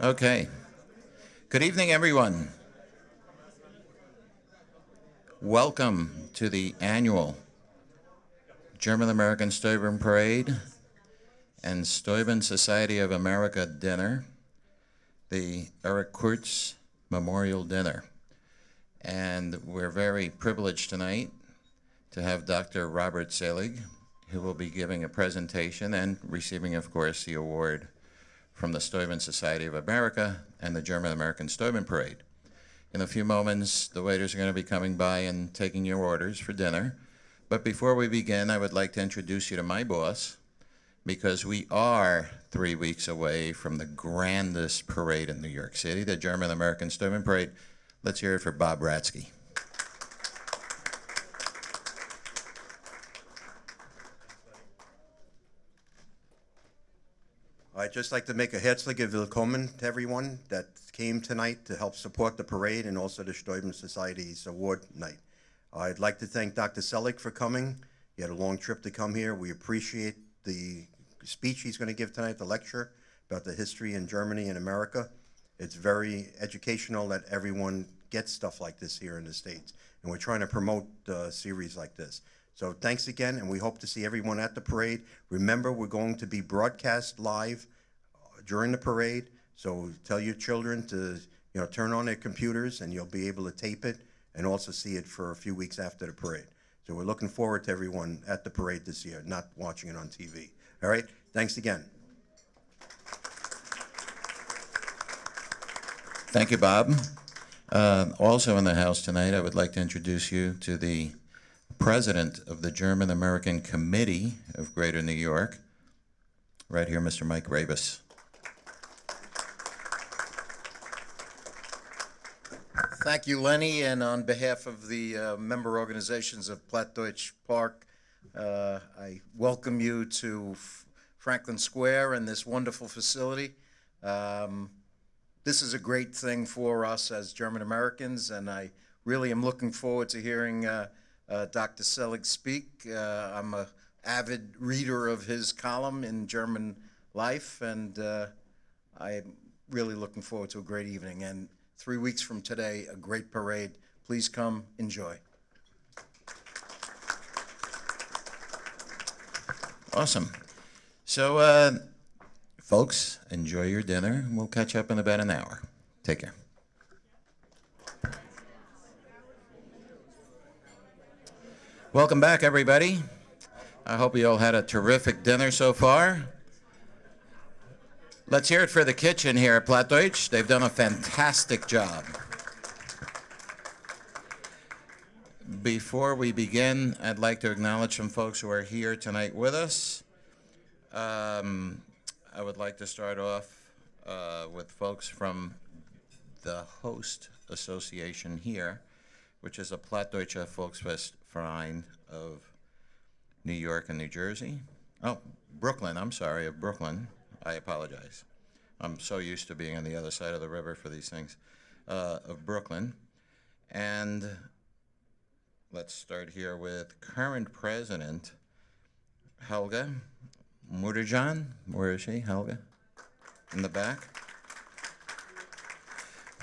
Okay. Good evening, everyone. Welcome to the annual German-American Steuben Parade and Steuben Society of America dinner, the Erick Kurz Memorial Dinner. And we're very privileged tonight to have Dr. Robert Selig, who will be giving a presentation and receiving, of course, the award from the Steuben Society of America and the German-American Steuben Parade. In a few moments, the waiters are going to be coming by and taking your orders for dinner. But before we begin, I would like to introduce you to my boss, because we are 3 weeks away from the grandest parade in New York City, the German-American Steuben Parade. Let's hear it for Bob Ratsky. I'd just like to make a herzliche Willkommen to everyone that came tonight to help support the parade and also the Steuben Society's award night. I'd like to thank Dr. Selig for coming. He had a long trip to come here. We appreciate the speech he's going to give tonight, the lecture about the history in Germany and America. It's very educational that everyone gets stuff like this here in the States. And we're trying to promote a series like this. So thanks again, and we hope to see everyone at the parade. Remember, we're going to be broadcast live during the parade, so tell your children to turn on their computers, and you'll be able to tape it and also see it for a few weeks after the parade. So we're looking forward to everyone at the parade this year, not watching it on TV. All right? Thanks again. Thank you, Bob. Also in the house tonight, I would like to introduce you to the President of the German-American Committee of Greater New York, right here, Mr. Mike Rabus. Thank you, Lenny, and on behalf of the member organizations of Platt, Deutsch, Park, I welcome you to Franklin Square and this wonderful facility. This is a great thing for us as German Americans, and I really am looking forward to hearing Dr. Selig speak. I'm an avid reader of his column in German Life, and I'm really looking forward to a great evening. And 3 weeks from today, a great parade. Please come, enjoy. Awesome. So, folks, enjoy your dinner. We'll catch up in about an hour. Take care. Welcome back, everybody. I hope you all had a terrific dinner so far. Let's hear it for the kitchen here at Platt Deutsch. They've done a fantastic job. Before we begin, I'd like to acknowledge some folks who are here tonight with us. I would like to start off with folks from the host association here, which is a Plattdeutscher Volksfestverein of New York and New Jersey. Oh, Brooklyn, I'm sorry, of Brooklyn. I apologize. I'm so used to being on the other side of the river for these things. Of Brooklyn. And let's start here with current president, Helga Mutterjan. Where is she, Helga? In the back.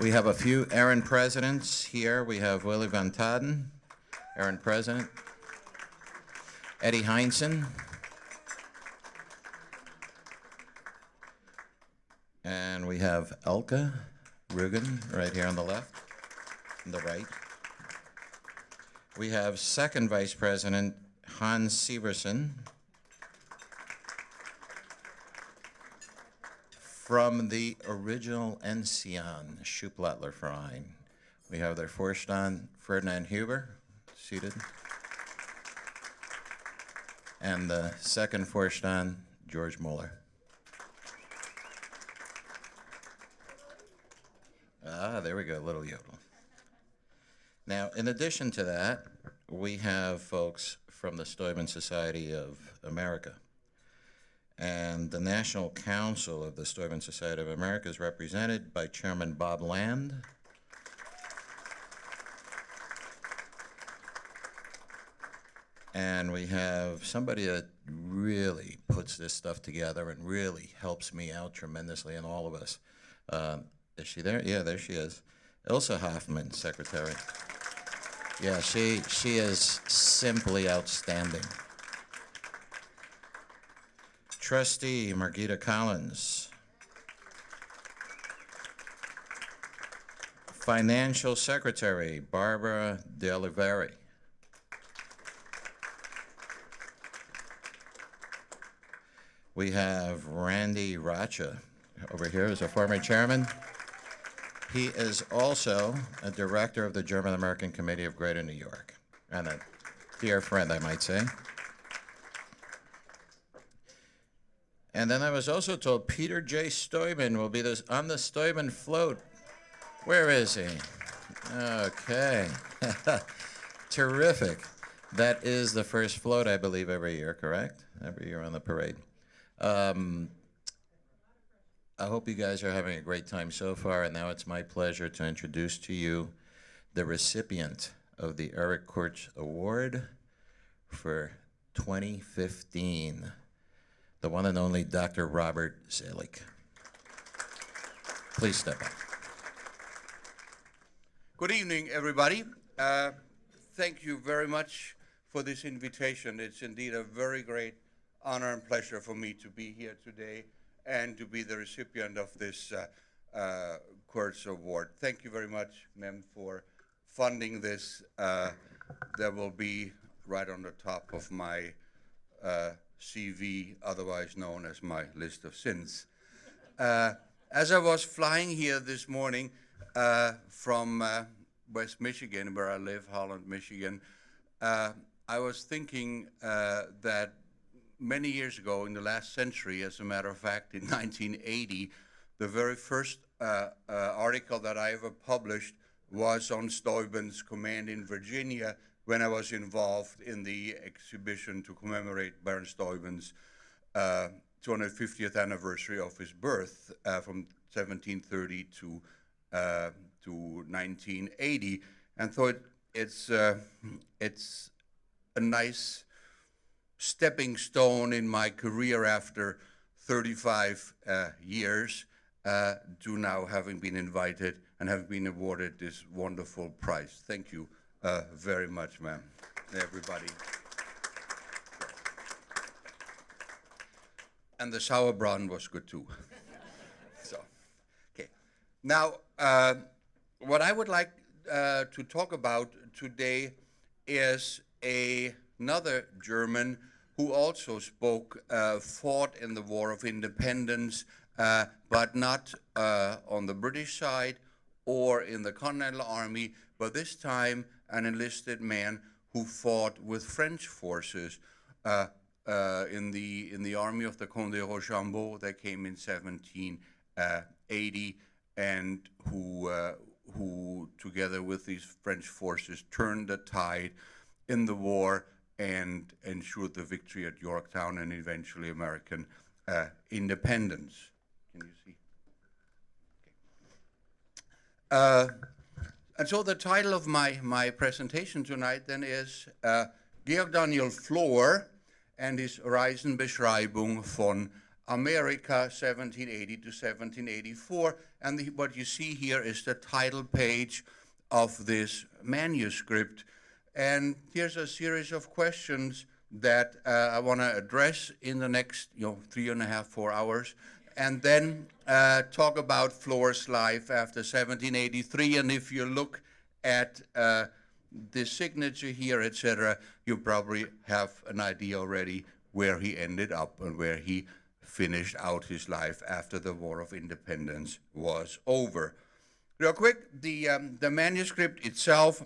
We have a few errand presidents here. We have Willy van Taden, errand president. Eddie Heinzen. And we have Elke Rugen right here on the left, on the right. We have second vice president Hans Severson from the original Enzian Schuplattler Verein. We have their Vorstand Ferdinand Huber, seated. And the second Vorstand, George Muller. Ah, there we go, little yodel. Now, in addition to that, we have folks from the Steuben Society of America. And the National Council of the Steuben Society of America is represented by Chairman Bob Land. And we have somebody that really puts this stuff together and really helps me out tremendously and all of us. Is she there? Yeah, there she is. Ilsa Hoffman, secretary. Yeah, she is simply outstanding. Trustee Margita Collins. Financial Secretary Barbara Deliveri. We have Randy Racha over here as a former chairman. He is also a director of the German American Committee of Greater New York, and a dear friend, I might say. And then I was also told Peter J. Steuben will be on the Steuben float. Where is he? Okay. Terrific. That is the first float, I believe, every year, correct? Every year on the parade. I hope you guys are having a great time so far, and now it's my pleasure to introduce to you the recipient of the Erick Kurz Award for 2015, the one and only Dr. Robert Zelig. Please step up. Good evening, everybody. Thank you very much for this invitation. It's indeed a very great honor and pleasure for me to be here today and to be the recipient of this Kurz Award. Thank you very much, ma'am, for funding this. That will be right on the top of my CV, otherwise known as my list of sins. As I was flying here this morning from West Michigan, where I live, Holland, Michigan, I was thinking that many years ago, in the last century, as a matter of fact, in 1980, the very first article that I ever published was on Steuben's command in Virginia when I was involved in the exhibition to commemorate Baron Steuben's 250th anniversary of his birth from 1730 to 1980. And so it's a nice stepping stone in my career after 35 years to now having been invited and have been awarded this wonderful prize. Thank you very much, ma'am, everybody. And the Sauerbraten was good too. So, okay. Now, what I would like to talk about today is another German who also fought in the War of Independence, but not on the British side or in the Continental Army, but this time an enlisted man who fought with French forces in the army of the Comte de Rochambeau that came in 1780, and who together with these French forces turned the tide in the war and ensured the victory at Yorktown and eventually American independence. Can you see? Okay. And so the title of my presentation tonight then is Georg Daniel Flohr and his Reisenbeschreibung von Amerika 1780 to 1784. And what you see here is the title page of this manuscript. And here's a series of questions that I want to address in the next 3.5, 4 hours, and then talk about Flohr's life after 1783. And if you look at the signature here, etc., you probably have an idea already where he ended up and where he finished out his life after the War of Independence was over. Real quick, the manuscript itself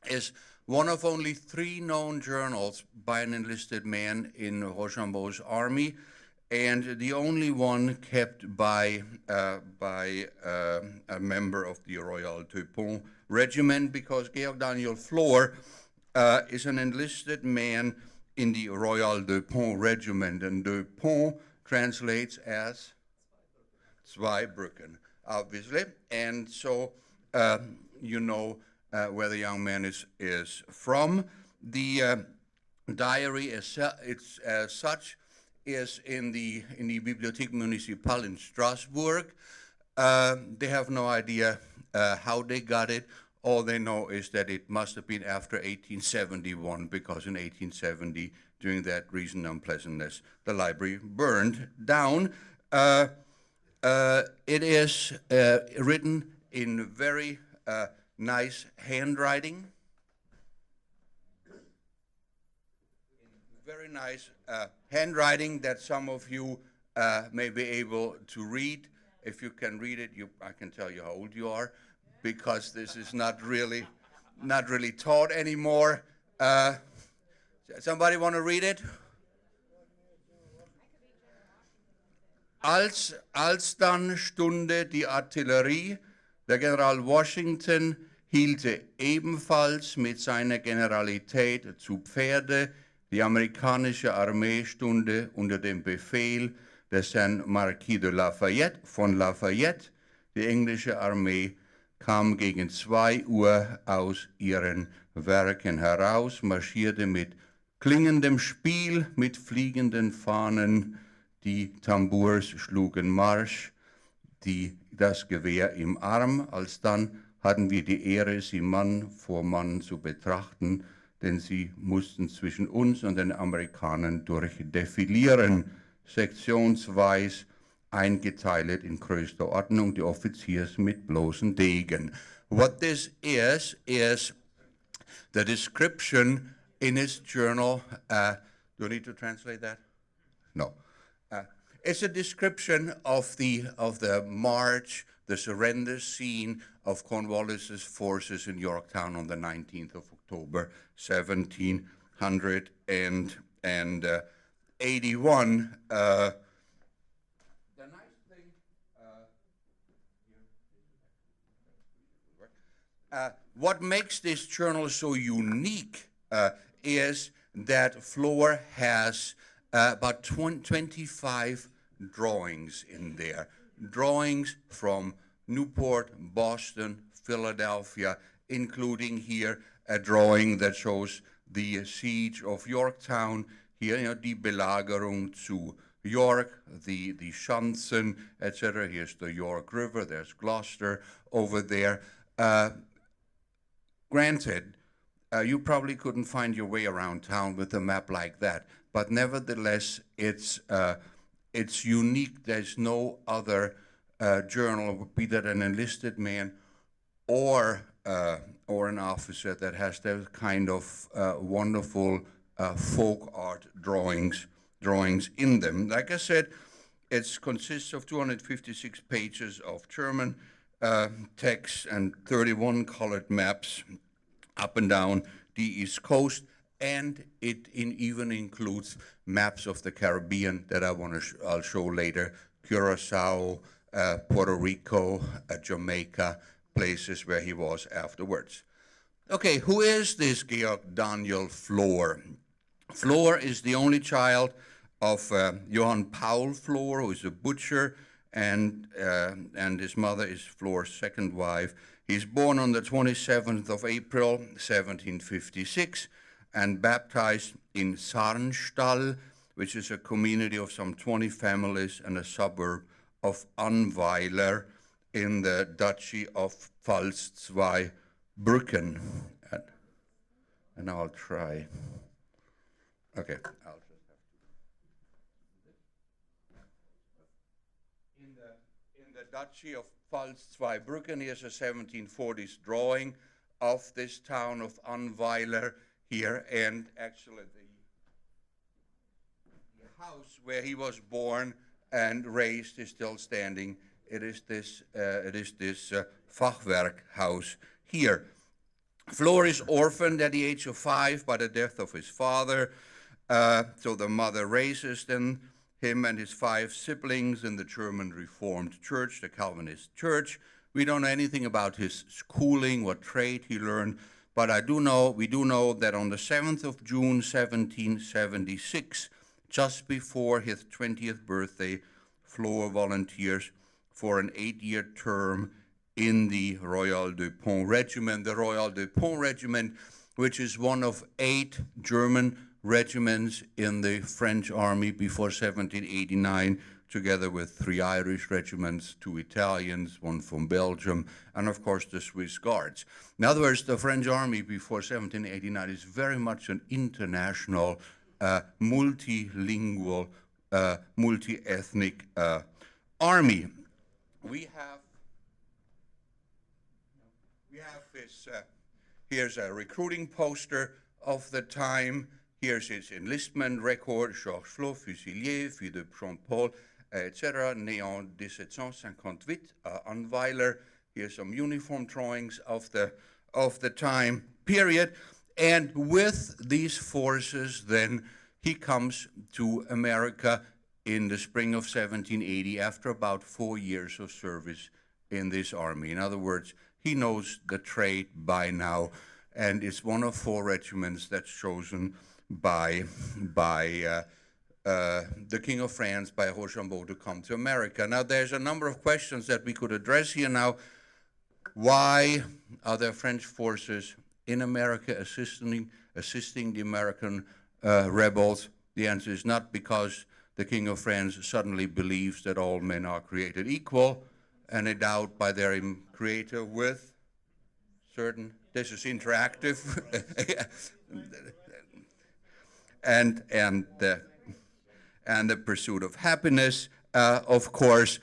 is one of only 3 known journals by an enlisted man in Rochambeau's army, and the only one kept by a member of the Royal Teupon Regiment, because Georg Daniel Flohr is an enlisted man in the Royal Teupon Regiment, and Teupon translates as Zweibrücken, obviously, and so you know where the young man is from. The diary as such is in the Bibliothèque Municipale in Strasbourg, They have no idea how they got it. All they know is that it must have been after 1871, because in 1870, during that recent unpleasantness, the library burned down. It is written in very nice handwriting. Very nice handwriting that some of you may be able to read. If you can read it, I can tell you how old you are, because this is not really taught anymore. Somebody want to read it? Alsdann stunde die Artillerie. Der General Washington hielte ebenfalls mit seiner Generalität zu Pferde. Die amerikanische Armee stunde unter dem Befehl des Herrn Marquis de Lafayette von Lafayette. Die englische Armee kam gegen 2 Uhr aus ihren Werken heraus, marschierte mit klingendem Spiel, mit fliegenden Fahnen. Die Tambours schlugen Marsch, das Gewehr im Arm. Alsdann hatten wir die Ehre, sie Mann vor Mann zu betrachten, denn sie mussten zwischen uns und den Amerikanern durchdefilieren, sektionsweise eingeteilt in größter Ordnung, die Offiziers mit bloßen Degen. What this is the description in his journal. Do I need to translate that? No. It's a description of the march, the surrender scene of Cornwallis's forces in Yorktown on the 19th of October, 1781. The nice thing, what makes this journal so unique is that Flohr has about 25 drawings in there. Drawings from Newport, Boston, Philadelphia, including here a drawing that shows the siege of Yorktown. Here, die Belagerung zu York, the Schanzen, etc. Here's the York River, there's Gloucester over there. Granted, you probably couldn't find your way around town with a map like that, but nevertheless, it's unique. There's no other journal, be that an enlisted man or an officer, that has that kind of wonderful folk art drawings in them. Like I said, it consists of 256 pages of German text and 31 colored maps up and down the East Coast, and it even includes maps of the Caribbean that I'll show later: Curacao, Puerto Rico, Jamaica, places where he was afterwards. Okay, who is this Georg Daniel Flohr? Flohr is the only child of Johann Paul Flohr, who is a butcher, and his mother is Flohr's second wife. He's born on the 27th of April, 1756, and baptized in Sarnstall, which is a community of some 20 families and a suburb of Annweiler in the Duchy of Pfalz-Zweibrücken. And I'll try. Okay, I'll just have to. In the Duchy of Pfalz-Zweibrücken, here's a 1740s drawing of this town of Annweiler here, and actually the house where he was born and raised is still standing. It is this Fachwerk house here. Flohr is orphaned at the age of 5 by the death of his father. So the mother raises him and his 5 siblings in the German Reformed Church, the Calvinist Church. We don't know anything about his schooling, what trade he learned, but we do know that on the 7th of June, 1776, just before his 20th birthday, Flohr volunteers for an 8-year term in the Royal de Pont Regiment. The Royal de Pont Regiment, which is one of 8 German regiments in the French army before 1789, together with 3 Irish regiments, 2 Italians, 1 from Belgium, and of course the Swiss Guards. In other words, the French army before 1789 is very much an international, multilingual, multi-ethnic army. We have this, here's a recruiting poster of the time. Here's his enlistment record, Georges Flohr, fusilier, fille de Jean-Paul, etc., né en 1758, Anweiler. Here's some uniform drawings of the time period. And with these forces, then, he comes to America in the spring of 1780 after about 4 years of service in this army. In other words, he knows the trade by now, and it's one of 4 regiments that's chosen by the King of France, by Rochambeau, to come to America. Now, there's a number of questions that we could address here now. Why are there French forces in America assisting the American rebels? The answer is not because the King of France suddenly believes that all men are created equal and endowed by their creator with certain, this is interactive, and the pursuit of happiness. Of course,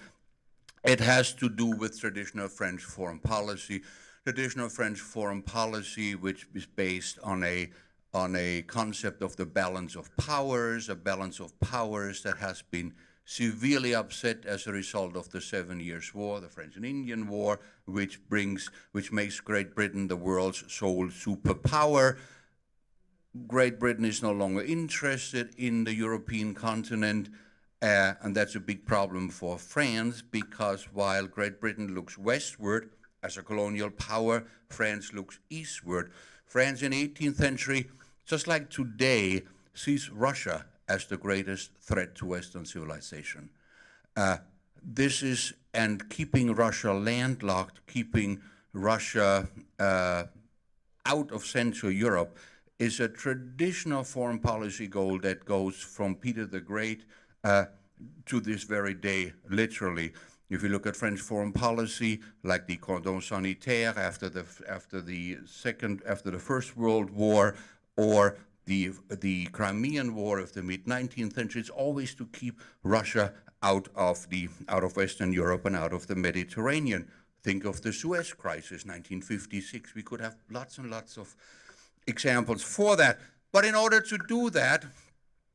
it has to do with traditional French foreign policy. Traditional French foreign policy, which is based on a concept of the balance of powers, a balance of powers that has been severely upset as a result of the 7 Years' War, the French and Indian War, which makes Great Britain the world's sole superpower. Great Britain is no longer interested in the European continent, and that's a big problem for France, because while Great Britain looks westward as a colonial power, France looks eastward. France in the 18th century, just like today, sees Russia as the greatest threat to Western civilization. And keeping Russia landlocked, keeping Russia out of Central Europe, is a traditional foreign policy goal that goes from Peter the Great to this very day, literally. If you look at French foreign policy, like the cordon sanitaire after the First World War, or the Crimean War of the mid-19th century, it's always to keep Russia out of Western Europe and out of the Mediterranean. Think of the Suez Crisis, 1956. We could have lots and lots of examples for that. But in order to do that,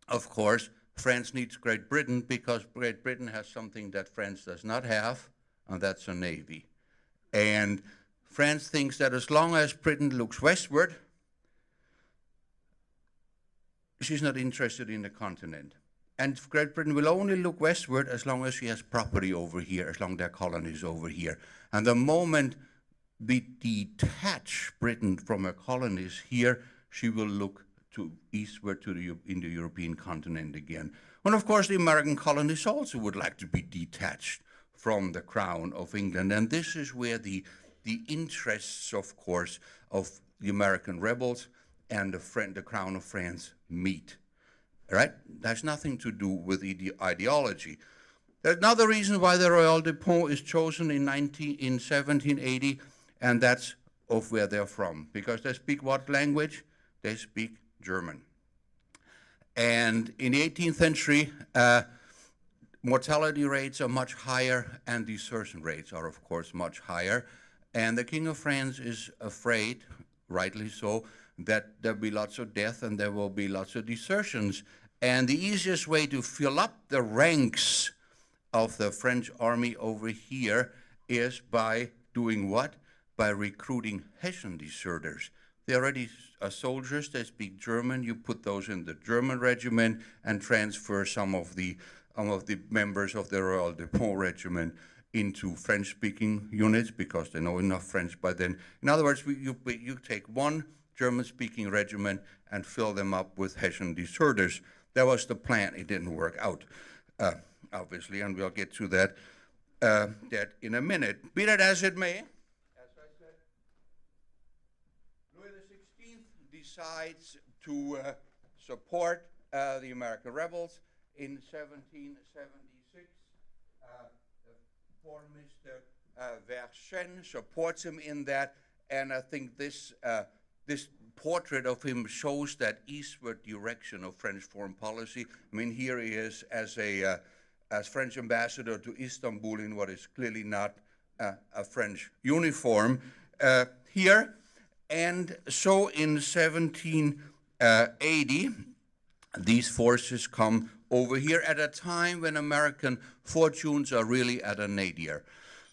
of course, France needs Great Britain, because Great Britain has something that France does not have, and that's a navy. And France thinks that as long as Britain looks westward, she's not interested in the continent. And Great Britain will only look westward as long as she has property over here, as long as there are colonies over here. And the moment we detach Britain from her colonies here, she will look to eastward in the European continent again. And of course, the American colonies also would like to be detached from the crown of England. And this is where the interests, of course, of the American rebels and the crown of France meet. Right? That's nothing to do with ideology. There's another reason why the Royal Depot is chosen in 1780, and that's of where they're from. Because they speak what language? They speak German. And in the 18th century, mortality rates are much higher, and desertion rates are, of course, much higher. And the King of France is afraid, rightly so, that there'll be lots of death and there will be lots of desertions. And the easiest way to fill up the ranks of the French army over here is by doing what? By recruiting Hessian deserters. They already are soldiers, they speak German. You put those in the German regiment and transfer some of the members of the Royal Depot regiment into French-speaking units because they know enough French by then. In other words, you take one German-speaking regiment and fill them up with Hessian deserters. That was the plan. It didn't work out, obviously, and we'll get to that in a minute. Be that as it may, as I said, Louis XVI decides to support the American rebels in 1776. for Mr. Verchen, supports him in that, and I think this portrait of him shows that eastward direction of French foreign policy. I mean, here he is as French ambassador to Istanbul in what is clearly not a French uniform here. And so in 1780, these forces come over here at a time when American fortunes are really at a nadir.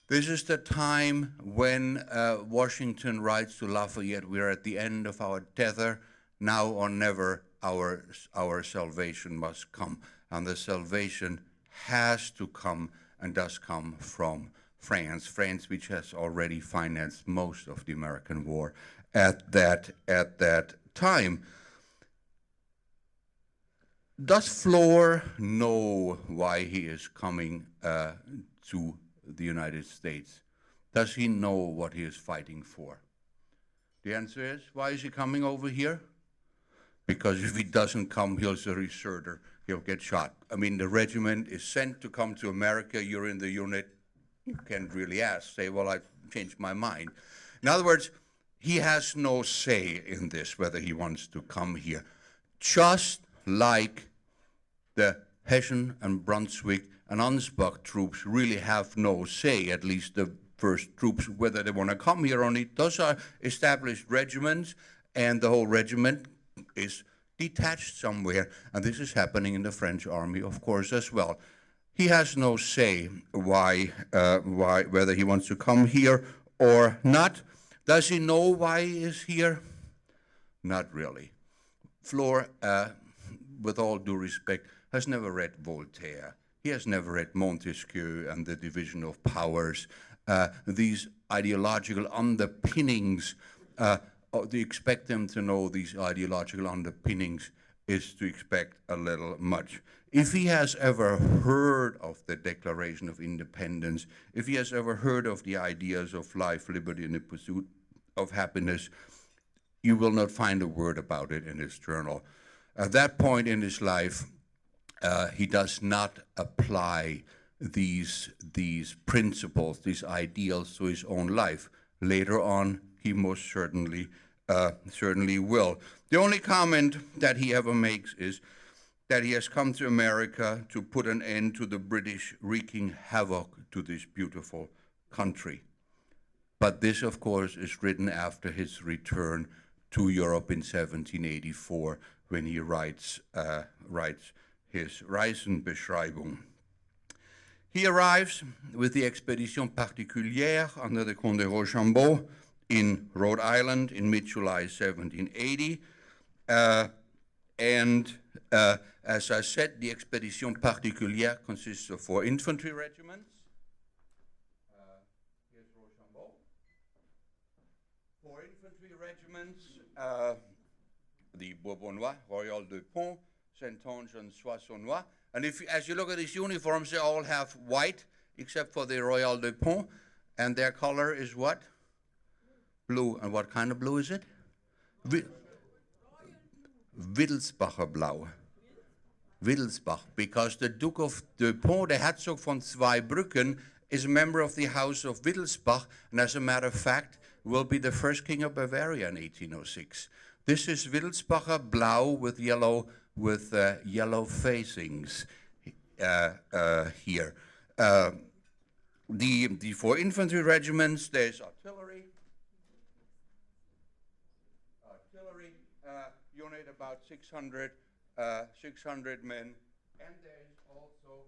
This is the time when Washington writes to Lafayette, we're at the end of our tether, now or never our salvation must come. And the salvation has to come and does come from France, which has already financed most of the American war at that time. Does Flohr know why he is coming to the United States? Does he know what he is fighting for? The answer is, why is he coming over here? Because if he doesn't come, he's a deserter. He'll get shot. I mean, the regiment is sent to come to America. You're in the unit. You can't really say, well, I changed my mind. In other words, he has no say in this, whether he wants to come here. Just like the Hessian and Brunswick and Ansbach troops really have no say, at least the first troops, whether they want to come here or not. Those are established regiments, and the whole regiment is detached somewhere, and this is happening in the French army, of course, as well. He has no say whether he wants to come here or not. Does he know why he is here? Not really. Flohr, with all due respect, has never read Voltaire. He has never read Montesquieu and the division of powers. These ideological underpinnings, to expect them to know these ideological underpinnings is to expect a little much. If he has ever heard of the Declaration of Independence, if he has ever heard of the ideas of life, liberty, and the pursuit of happiness, you will not find a word about it in his journal. At that point in his life, he does not apply these principles, these ideals to his own life. Later on, he most certainly will. The only comment that he ever makes is that he has come to America to put an end to the British wreaking havoc to this beautiful country. But this, of course, is written after his return to Europe in 1784, when he writes his Reisenbeschreibung. He arrives with the Expedition Particulière under the Comte de Rochambeau in Rhode Island in mid-July 1780. As I said, the Expedition Particulière consists of 4 infantry regiments. Here's Rochambeau. 4 infantry regiments, the Bourbonnois, Royal de Pont, Saintonge, and Soissonnois. And as you look at these uniforms, they all have white, except for the Royal de Pont, and their color is what? Blue. And what kind of blue is it? Wittelsbacher Blau. Wittelsbach, because the Duke of de Pont, the Herzog von Zweibrücken, is a member of the House of Wittelsbach, and as a matter of fact, will be the first king of Bavaria in 1806. This is Wittelsbacher Blau with yellow facings here. The 4 infantry regiments, there's artillery unit, about 600 men, and there's also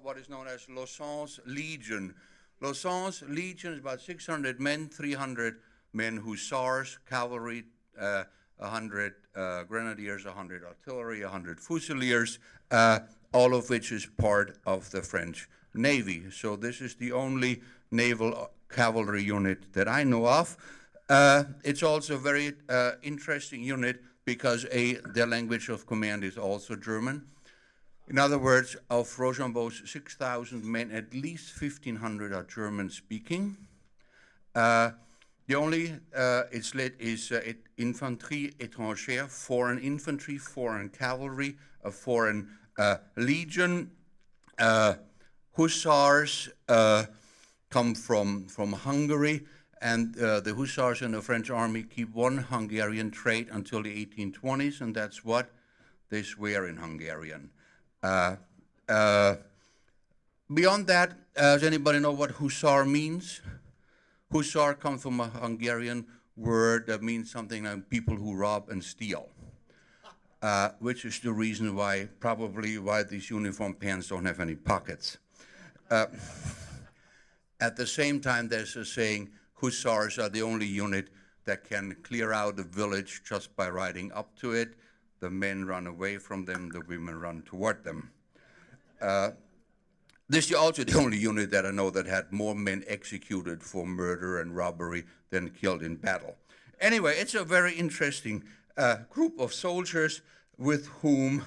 what is known as Lauzun's Legion. Lauzun's Legion is about 600 men, 300 men hussars, cavalry, 100 grenadiers, 100 artillery, 100 fusiliers, all of which is part of the French Navy. So this is the only naval cavalry unit that I know of. It's also a very interesting unit because their language of command is also German. In other words, of Rochambeau's 6,000 men, at least 1,500 are German-speaking. The only it's led is Infanterie étrangère, foreign infantry, foreign cavalry, a foreign legion. Hussars come from Hungary, and the Hussars in the French army keep one Hungarian trait until the 1820s, and that's what? They swear in Hungarian. Beyond that, does anybody know what Hussar means? Hussar comes from a Hungarian word that means something like people who rob and steal, which is the reason why, probably why these uniform pants don't have any pockets. At the same time, there's a saying, Hussars are the only unit that can clear out a village just by riding up to it. The men run away from them, the women run toward them. This is also the only unit that I know that had more men executed for murder and robbery than killed in battle. Anyway, it's a very interesting group of soldiers with whom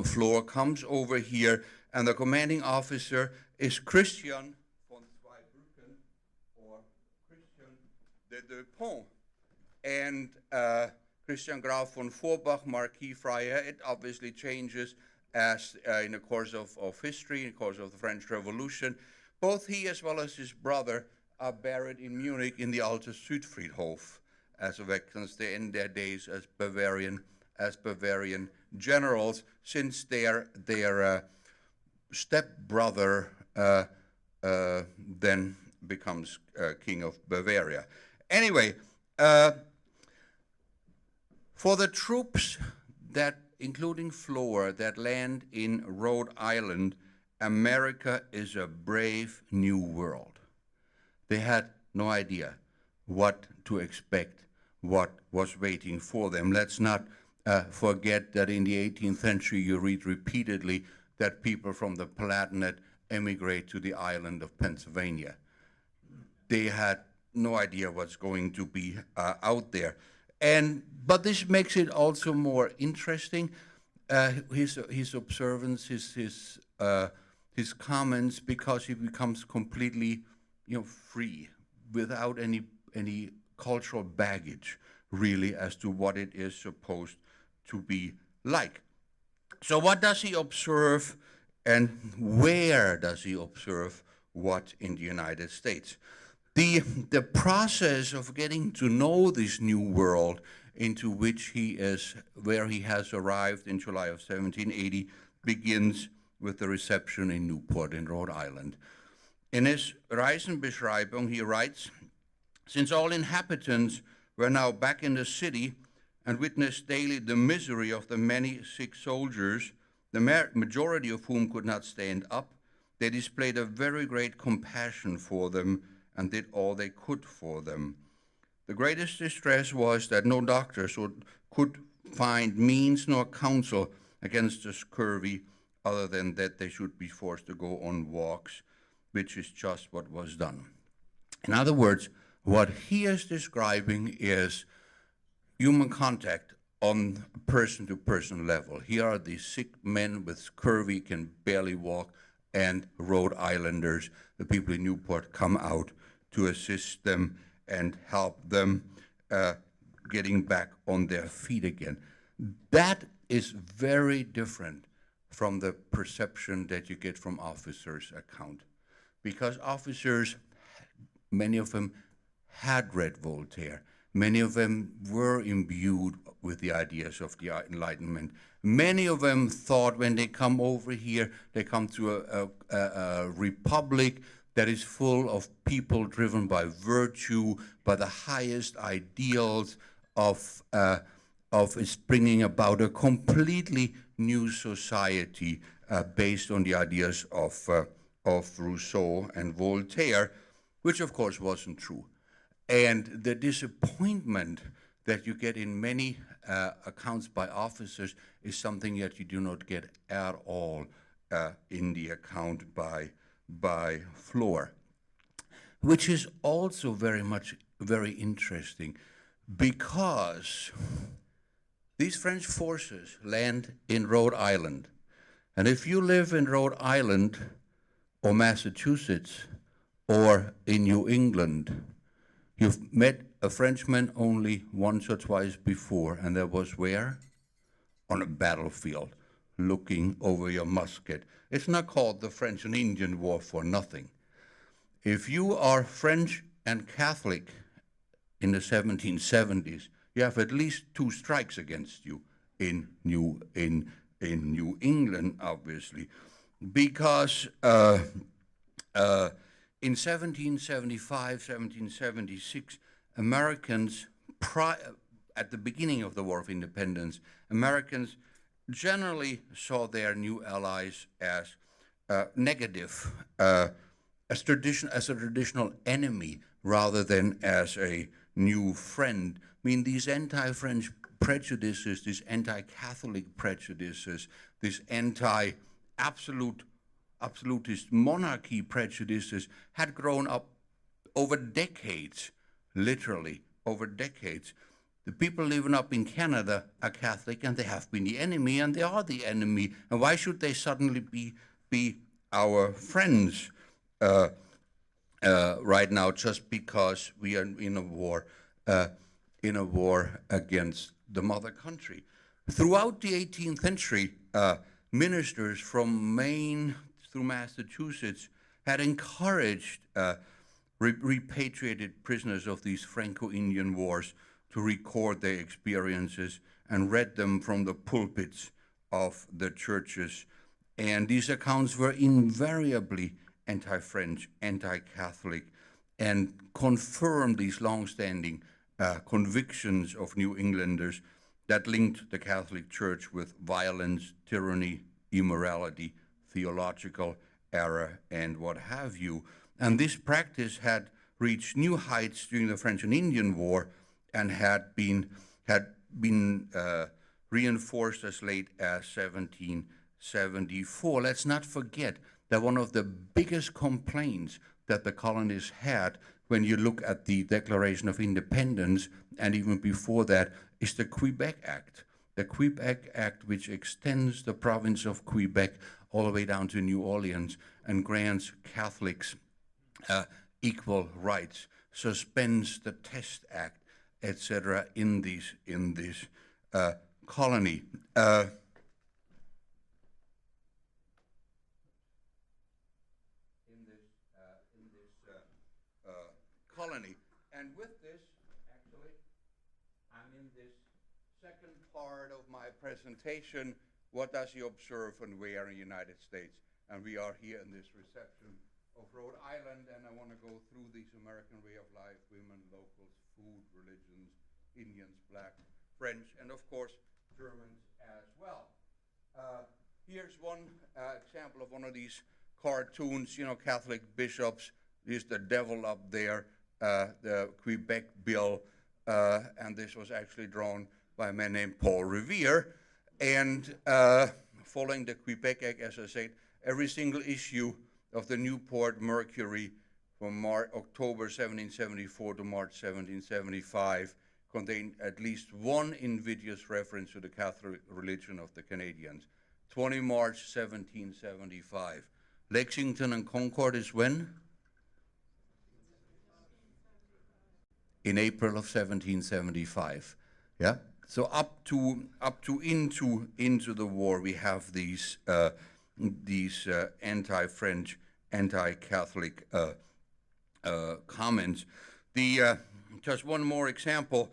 Flohr comes over here, and the commanding officer is Christian von Zweibrücken, or Christian de Deux Ponts, and Christian Graf von Vorbach, Marquis Freiherr. It obviously changes as in the course of history, in the course of the French Revolution. Both he as well as his brother are buried in Munich in the Alter Südfriedhof as veterans. They end their days as Bavarian generals, since their stepbrother then becomes King of Bavaria. Anyway, for the troops that, including Flohr, that land in Rhode Island, America is a brave new world. They had no idea what to expect, what was waiting for them. Let's not forget that in the 18th century you read repeatedly that people from the Palatinate emigrate to the island of Pennsylvania. They had no idea what's going to be out there. But this makes it also more interesting. His observance, his comments, because he becomes completely, free, without any cultural baggage, really, as to what it is supposed to be like. So what does he observe, and where does he observe what in the United States? The process of getting to know this new world into which he is, where he has arrived in July of 1780, begins with the reception in Newport in Rhode Island. In his Reisenbeschreibung, he writes, "Since all inhabitants were now back in the city and witnessed daily the misery of the many sick soldiers, the majority of whom could not stand up, they displayed a very great compassion for them and did all they could for them. The greatest distress was that no doctors could find means nor counsel against the scurvy, other than that they should be forced to go on walks, which is just what was done." In other words, what he is describing is human contact on a person-to-person level. Here are these sick men with scurvy, can barely walk, and Rhode Islanders, the people in Newport, come out to assist them and help them getting back on their feet again. That is very different from the perception that you get from officers' account, because officers, many of them had read Voltaire. Many of them were imbued with the ideas of the Enlightenment. Many of them thought when they come over here, they come to a republic that is full of people driven by virtue, by the highest ideals of is bringing about a completely new society based on the ideas of Rousseau and Voltaire, which of course wasn't true. And the disappointment that you get in many accounts by officers is something that you do not get at all in the account by Flohr, which is also very interesting, because these French forces land in Rhode Island. And if you live in Rhode Island or Massachusetts or in New England, you've met a Frenchman only once or twice before, and that was where? On a battlefield, looking over your musket. It's not called the French and Indian War for nothing. If you are French and Catholic in the 1770s, you have at least 2 strikes against you in New England, obviously, because in 1775, 1776, Americans, at the beginning of the War of Independence, Americans generally saw their new allies as negative, as a traditional enemy rather than as a new friend. I mean, these anti-French prejudices, these anti-Catholic prejudices, these absolutist monarchy prejudices had grown up over decades, literally over decades. The people living up in Canada are Catholic, and they have been the enemy, and they are the enemy. And why should they suddenly be our friends right now, just because we are in a war against the mother country? Throughout the 18th century, ministers from Maine through Massachusetts had encouraged repatriated prisoners of these Franco-Indian wars to record their experiences and read them from the pulpits of the churches. And these accounts were invariably anti-French, anti-Catholic, and confirmed these long-standing convictions of New Englanders that linked the Catholic Church with violence, tyranny, immorality, theological error, and what have you. And this practice had reached new heights during the French and Indian War, and had been reinforced as late as 1774. Let's not forget that one of the biggest complaints that the colonists had, when you look at the Declaration of Independence, and even before that, is the Quebec Act. The Quebec Act, which extends the province of Quebec all the way down to New Orleans and grants Catholics equal rights, suspends the Test Act, etc. in this colony. Colony. And with this, actually, I'm in this second part of my presentation. What does he observe and wear in the United States? And we are here in this reception of Rhode Island, and I want to go through this American way of life: women, locals, food, religions, Indians, black, French, and of course Germans as well. Here's one example of one of these cartoons, Catholic bishops. There's the devil up there, the Quebec Bill, and this was actually drawn by a man named Paul Revere. And following the Quebec Act, as I said, every single issue of the Newport Mercury from October 1774 to March 1775 contained at least one invidious reference to the Catholic religion of the Canadians. 20 March 1775. Lexington and Concord is when? In April of 1775. Yeah. So up to into the war, we have these anti-French, anti-Catholic comments. Just one more example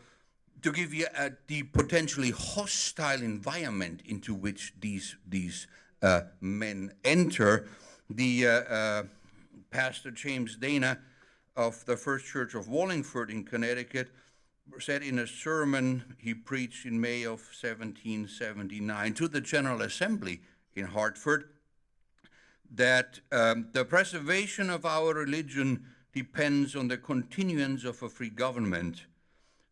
to give you the potentially hostile environment into which these men enter. The Pastor James Dana of the First Church of Wallingford in Connecticut said in a sermon he preached in May of 1779 to the General Assembly in Hartford that the preservation of our religion depends on the continuance of a free government.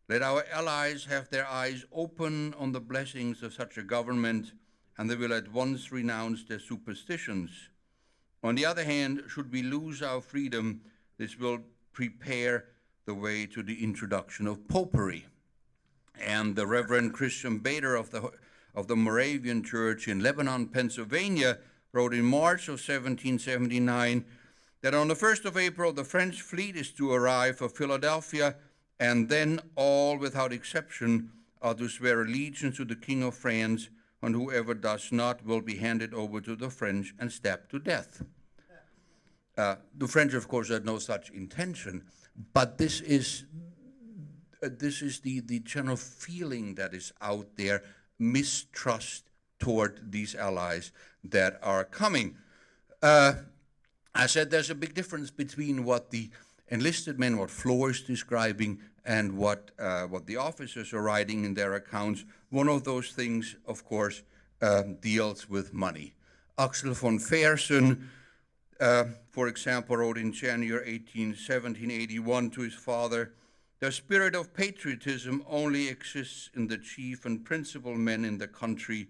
Let our allies have their eyes open on the blessings of such a government, and they will at once renounce their superstitions. On the other hand, should we lose our freedom, this will prepare the way to the introduction of popery. And the Reverend Christian Bader of the Moravian Church in Lebanon, Pennsylvania, wrote in March of 1779 that on the 1st of April, the French fleet is to arrive for Philadelphia, and then all, without exception, are to swear allegiance to the King of France and whoever does not will be handed over to the French and stabbed to death. The French, of course, had no such intention, but this is the general feeling that is out there, mistrust toward these allies that are coming. I said there's a big difference between what the enlisted men, what Flohr is describing, and what the officers are writing in their accounts. One of those things, of course, deals with money. Axel von Fersen, for example, wrote in January 1781 to his father, "The spirit of patriotism only exists in the chief and principal men in the country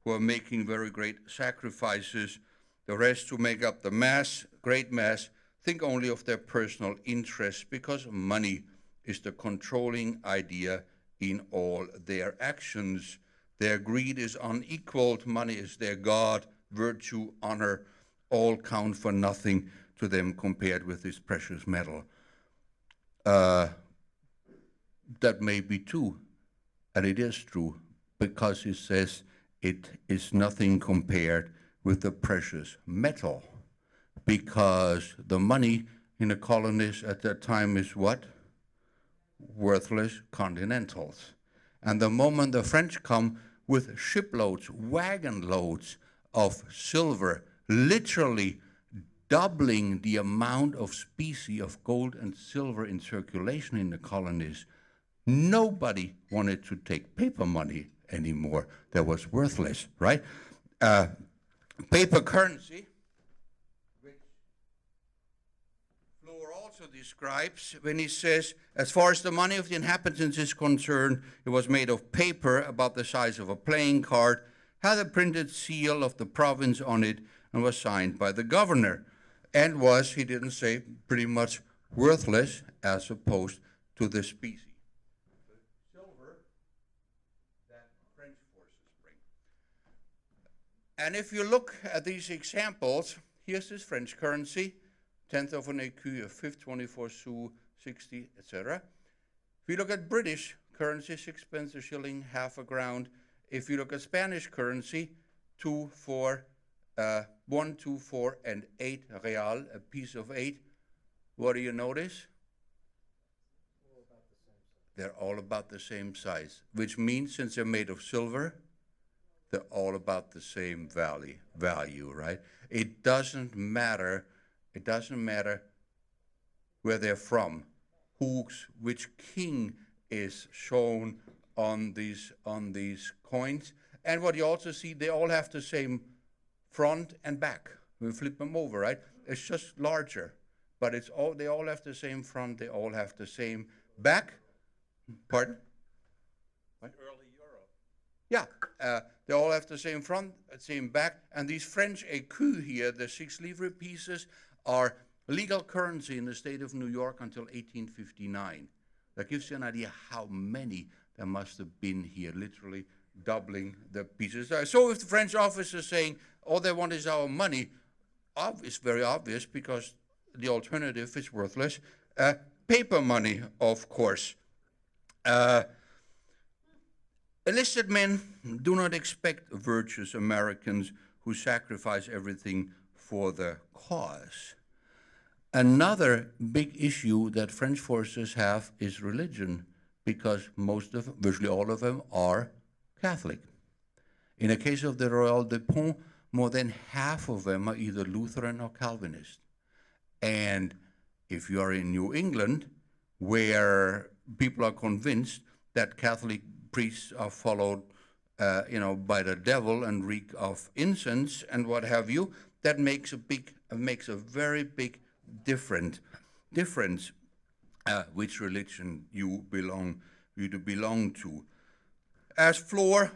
who are making very great sacrifices. The rest who make up the mass, great mass, think only of their personal interests because money is the controlling idea in all their actions. Their greed is unequaled, money is their god, virtue, honor, all count for nothing to them compared with this precious metal." That may be true, and it is true, because it says it is nothing compared with the precious metal, because the money in the colonies at that time is what? Worthless continentals. And the moment the French come with shiploads, wagon loads of silver, literally doubling the amount of specie of gold and silver in circulation in the colonies, nobody wanted to take paper money anymore. That was worthless, right? Paper currency, which Flohr also describes when he says, as far as the money of the inhabitants is concerned, it was made of paper about the size of a playing card, had a printed seal of the province on it, and was signed by the governor, and was, he didn't say, pretty much worthless as opposed to the specie. Silver that French forces bring. And if you look at these examples, here's this French currency, 10th of an écu, a fifth, 24 sous, 60, etc. If you look at British currency, 6 pence a shilling, half a ground. If you look at Spanish currency, 2, 4, 1, 2, 4, and 8 real, a piece of 8. What do you notice? They're all about the same size, which means since they're made of silver, they're all about the same value, right? It doesn't matter where they're from, which king is shown on these coins. And what you also see, they all have the same front and back. We flip them over, right? It's just larger, but they all have the same front, they all have the same back. Pardon? What? Early Europe. Yeah, they all have the same front, same back, and these French écus here, the 6 livre pieces, are legal currency in the state of New York until 1859. That gives you an idea how many there must have been here, literally doubling the pieces. So if the French officer is saying, all they want is our money, it's very obvious because the alternative is worthless. Paper money, of course. Enlisted men do not expect virtuous Americans who sacrifice everything for the cause. Another big issue that French forces have is religion, because virtually all of them are Catholic. In the case of the Royal de Pont, more than half of them are either Lutheran or Calvinist. And if you are in New England, where people are convinced that Catholic priests are followed by the devil and reek of incense and what have you, that makes a very big difference which religion you belong to. As Flohr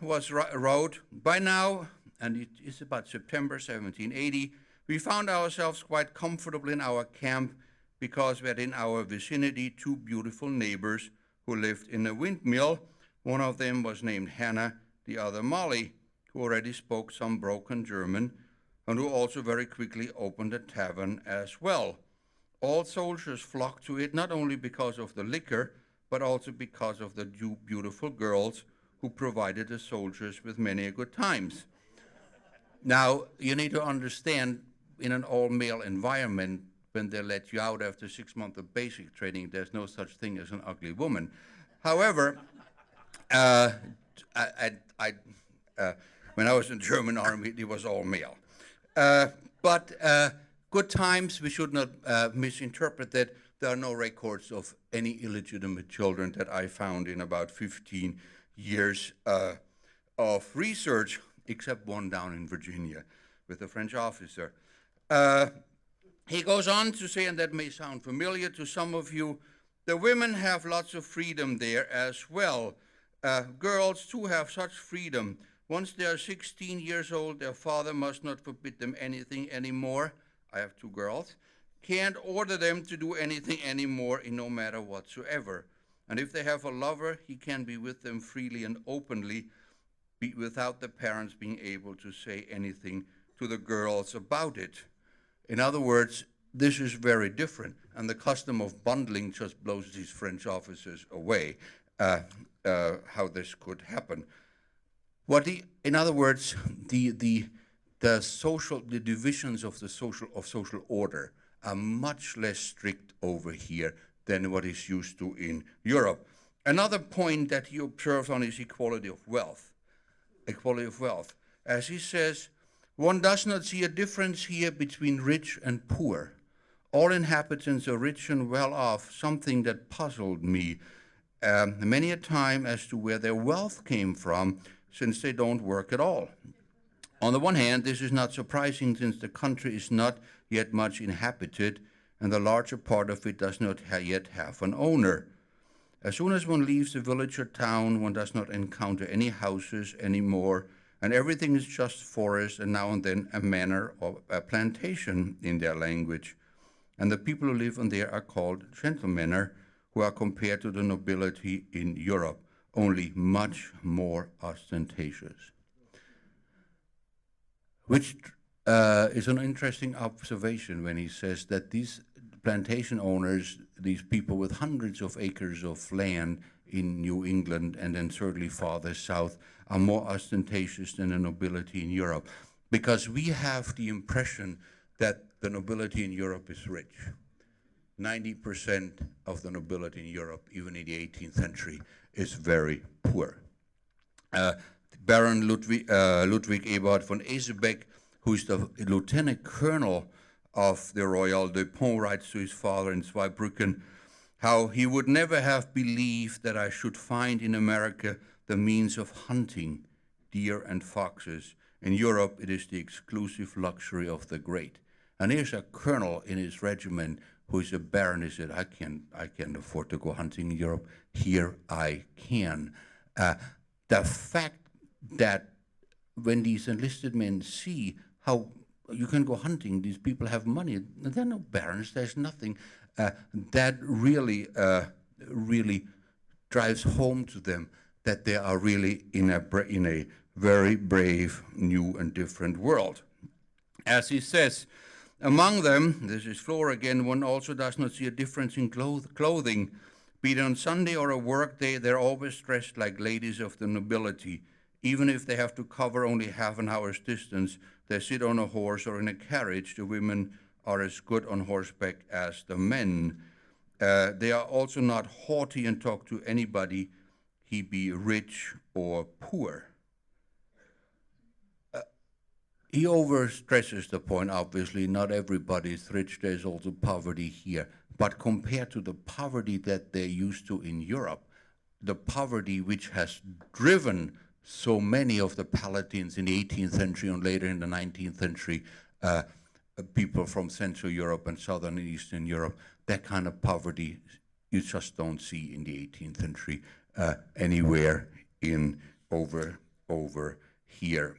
wrote, by now, and it is about September 1780, we found ourselves quite comfortable in our camp because we had in our vicinity 2 beautiful neighbors who lived in a windmill. One of them was named Hannah, the other Molly, who already spoke some broken German, and who also very quickly opened a tavern as well. All soldiers flocked to it, not only because of the liquor, but also because of the 2 beautiful girls who provided the soldiers with many good times. Now, you need to understand, in an all-male environment, when they let you out after 6 months of basic training, there's no such thing as an ugly woman. However, when I was in the German army, it was all male. But good times, we should not misinterpret that. There are no records of any illegitimate children that I found in about 15 years of research, except one down in Virginia with a French officer. He goes on to say, and that may sound familiar to some of you, the women have lots of freedom there as well. Girls too have such freedom. Once they are 16 years old, their father must not forbid them anything anymore. I have 2 girls. Can't order them to do anything anymore in no matter whatsoever. And if they have a lover, he can be with them freely and openly without the parents being able to say anything to the girls about it. In other words, this is very different, and the custom of bundling just blows these French officers away, how this could happen. In other words, the divisions of social order are much less strict over here than what is used to in Europe. Another point that he observes on is equality of wealth. Equality of wealth. As he says, one does not see a difference here between rich and poor. All inhabitants are rich and well off, something that puzzled me many a time as to where their wealth came from, since they don't work at all. On the one hand, this is not surprising, since the country is not yet much inhabited, and the larger part of it does not yet have an owner. As soon as one leaves a village or town, one does not encounter any houses anymore, and everything is just forest and now and then a manor or a plantation in their language. And the people who live on there are called gentlemen, who are compared to the nobility in Europe, only much more ostentatious. Which is an interesting observation when he says that these plantation owners, these people with hundreds of acres of land in New England and then certainly farther south, are more ostentatious than the nobility in Europe. Because we have the impression that the nobility in Europe is rich. 90% of the nobility in Europe, even in the 18th century, is very poor. Baron Ludwig Eberhard von Esebeck, who is the lieutenant colonel of the Royal de Pont, writes to his father in Zweibrücken how he would never have believed that I should find in America the means of hunting deer and foxes. In Europe, it is the exclusive luxury of the great. And here's a colonel in his regiment who is a baron. He said, I can't afford to go hunting in Europe. Here I can. The fact that when these enlisted men see how you can go hunting, these people have money, there are no barons, there's nothing, that really drives home to them that they are really in a very brave, new and different world. As he says, among them, this is Flohr again, one also does not see a difference in clothing. Be it on Sunday or a work day, they're always dressed like ladies of the nobility. Even if they have to cover only half an hour's distance, they sit on a horse or in a carriage. The women are as good on horseback as the men. They are also not haughty and talk to anybody, he be rich or poor. He overstresses the point, obviously, not everybody is rich, there's also poverty here. But compared to the poverty that they're used to in Europe, the poverty which has driven so many of the Palatines in the 18th century and later in the 19th century, people from Central Europe and Southern and Eastern Europe, that kind of poverty you just don't see in the 18th century anywhere over here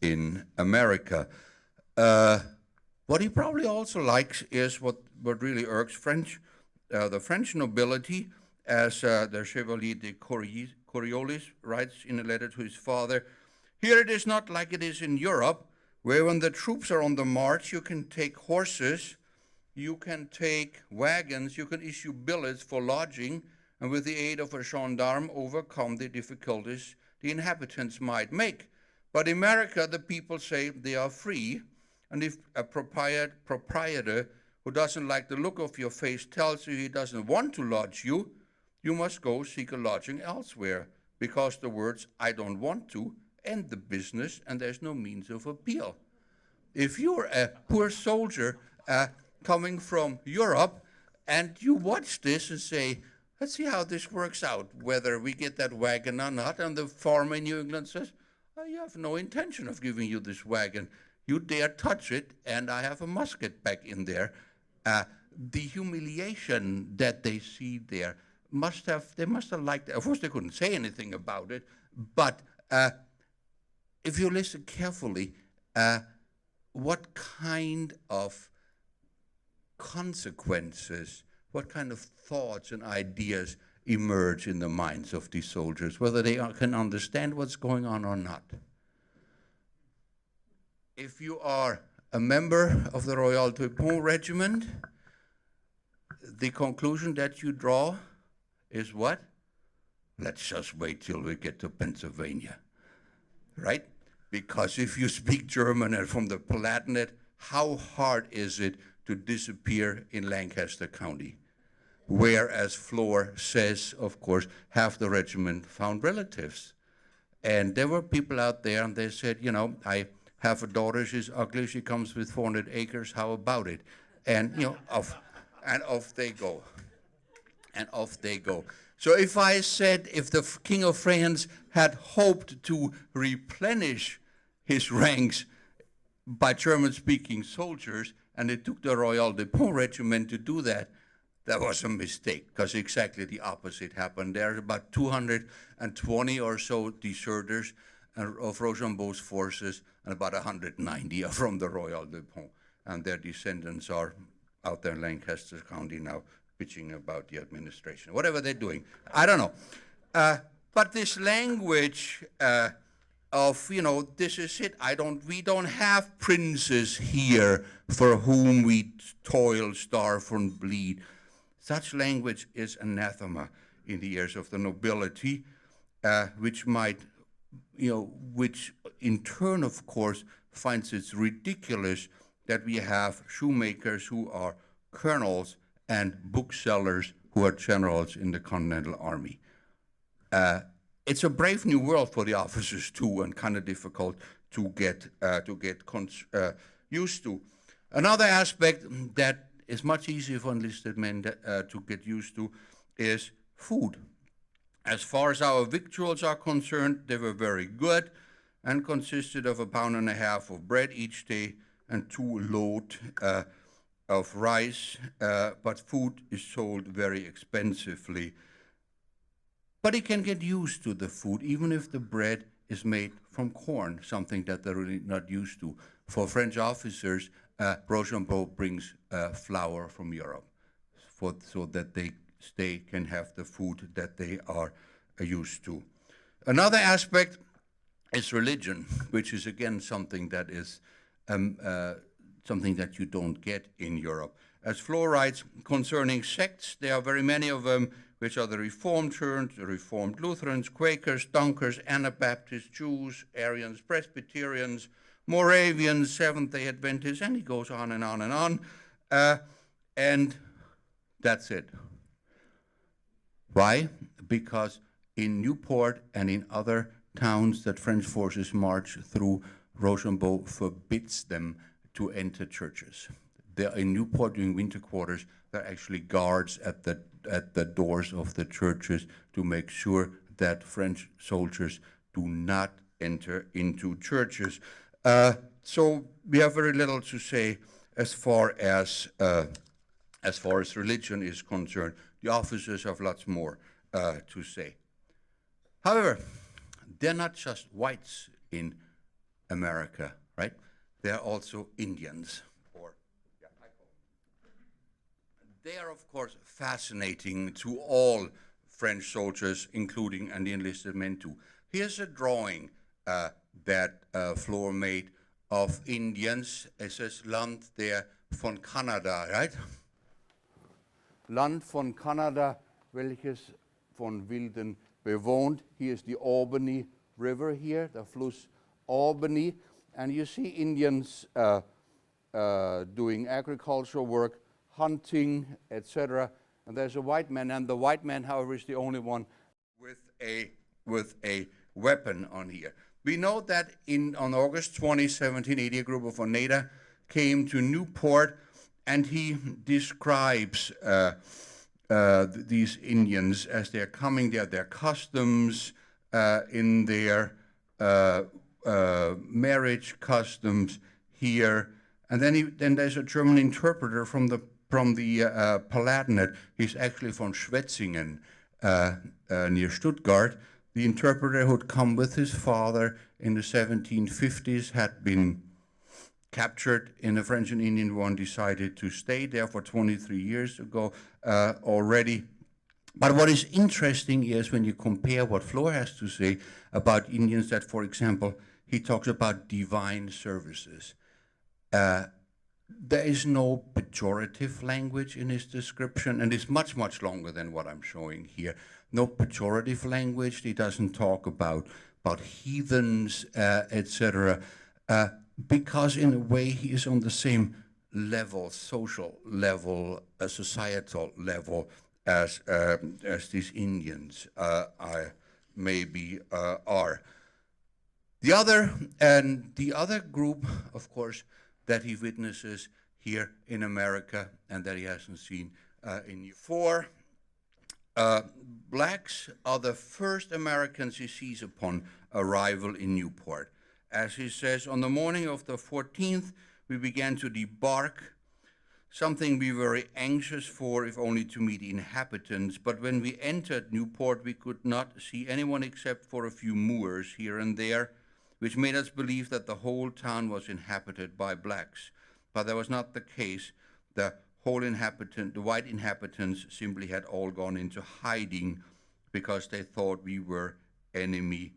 in America. What he probably also likes is what really irks the French nobility, as the Chevalier de Coriolis writes in a letter to his father. Here it is not like it is in Europe, where when the troops are on the march, you can take horses, you can take wagons, you can issue billets for lodging, and with the aid of a gendarme overcome the difficulties the inhabitants might make. But in America, the people say they are free, and if a proprietor who doesn't like the look of your face tells you he doesn't want to lodge you, you must go seek a lodging elsewhere, because the words "I don't want to" end the business, and there's no means of appeal. If you're a poor soldier coming from Europe, and you watch this and say, let's see how this works out, whether we get that wagon or not, and the farmer in New England says, I have no intention of giving you this wagon. You dare touch it, and I have a musket back in there. The humiliation that they see there they must have liked it. Of course, they couldn't say anything about it, but if you listen carefully, what kind of consequences, what kind of thoughts and ideas emerge in the minds of these soldiers, whether they can understand what's going on or not. If you are a member of the Royal Duetsche Regiment, the conclusion that you draw is what? Let's just wait till we get to Pennsylvania, right? Because if you speak German and from the Palatinate, how hard is it to disappear in Lancaster County? Whereas Flohr says, of course, half the regiment found relatives. And there were people out there, and they said, you know, I have a daughter, she's ugly, she comes with 400 acres, how about it? And, you know, off they go. And off they go. So if I said, if the King of France had hoped to replenish his ranks by German-speaking soldiers, and it took the Royal Duetsche Regiment to do that, that was a mistake, because exactly the opposite happened. There are about 220 or so deserters of Rochambeau's forces, and about 190 are from the Royal Duetsche, and their descendants are out there in Lancaster County now bitching about the administration. Whatever they're doing, I don't know. But this language of, you know, this is it. We don't have princes here for whom we toil, starve, and bleed. Such language is anathema in the ears of the nobility, which in turn, of course, finds it ridiculous that we have shoemakers who are colonels and booksellers who are generals in the Continental Army. It's a brave new world for the officers too, and kind of difficult to get used to. Another aspect that is much easier for enlisted men to get used to is food. As far as our victuals are concerned, they were very good and consisted of 1.5 pounds of bread each day and 2 loads of rice, but food is sold very expensively. But he can get used to the food, even if the bread is made from corn, something that they're really not used to. For French officers, Rochambeau brings flour from Europe so that they can have the food that they are used to. Another aspect is religion, which is again something that is something that you don't get in Europe. As Flohr writes, concerning sects, there are very many of them, which are the Reformed Church, the Reformed Lutherans, Quakers, Dunkers, Anabaptists, Jews, Arians, Presbyterians, Moravians, Seventh-day Adventists, and he goes on and on and on. And that's it. Why? Because in Newport and in other towns that French forces march through, Rochambeau forbids them to enter churches. There, in Newport during winter quarters, there are actually guards at the doors of the churches to make sure that French soldiers do not enter into churches. So we have very little to say as far as religion is concerned. The officers have lots more to say. However, they're not just whites in America, right? They're also Indians. They are, of course, fascinating to all French soldiers, including and the enlisted men too. Here's a drawing that Flohr made of Indians. It says Land der von Kanada, right? Land von Kanada, welches von Wilden bewohnt. Here's the Albany River here, the Fluss Albany. And you see Indians doing agricultural work, hunting, etc. And there's a white man, and the white man, however, is the only one with a weapon on here. We know that on August 20, 1780, a group of Oneida came to Newport, and he describes these Indians as they're coming there, their customs, in their marriage customs here. And then there's a German interpreter from the Palatinate. He's actually from Schwetzingen, near Stuttgart. The interpreter who'd come with his father in the 1750s had been captured in the French and Indian War and decided to stay there for 23 years ago already. But what is interesting is when you compare what Flohr has to say about Indians, that, for example, he talks about divine services. There is no pejorative language in his description, and it's much, much longer than what I'm showing here. No pejorative language. He doesn't talk about heathens, etc. Because in a way he is on the same level, social level, societal level as these Indians maybe are. The other group, of course, that he witnesses here in America and that he hasn't seen in Newport. Blacks are the first Americans he sees upon arrival in Newport. As he says, on the morning of the 14th, we began to debark, something we were very anxious for, if only to meet inhabitants. But when we entered Newport, we could not see anyone except for a few Moors here and there, which made us believe that the whole town was inhabited by blacks. But that was not the case. The white inhabitants simply had all gone into hiding because they thought we were enemy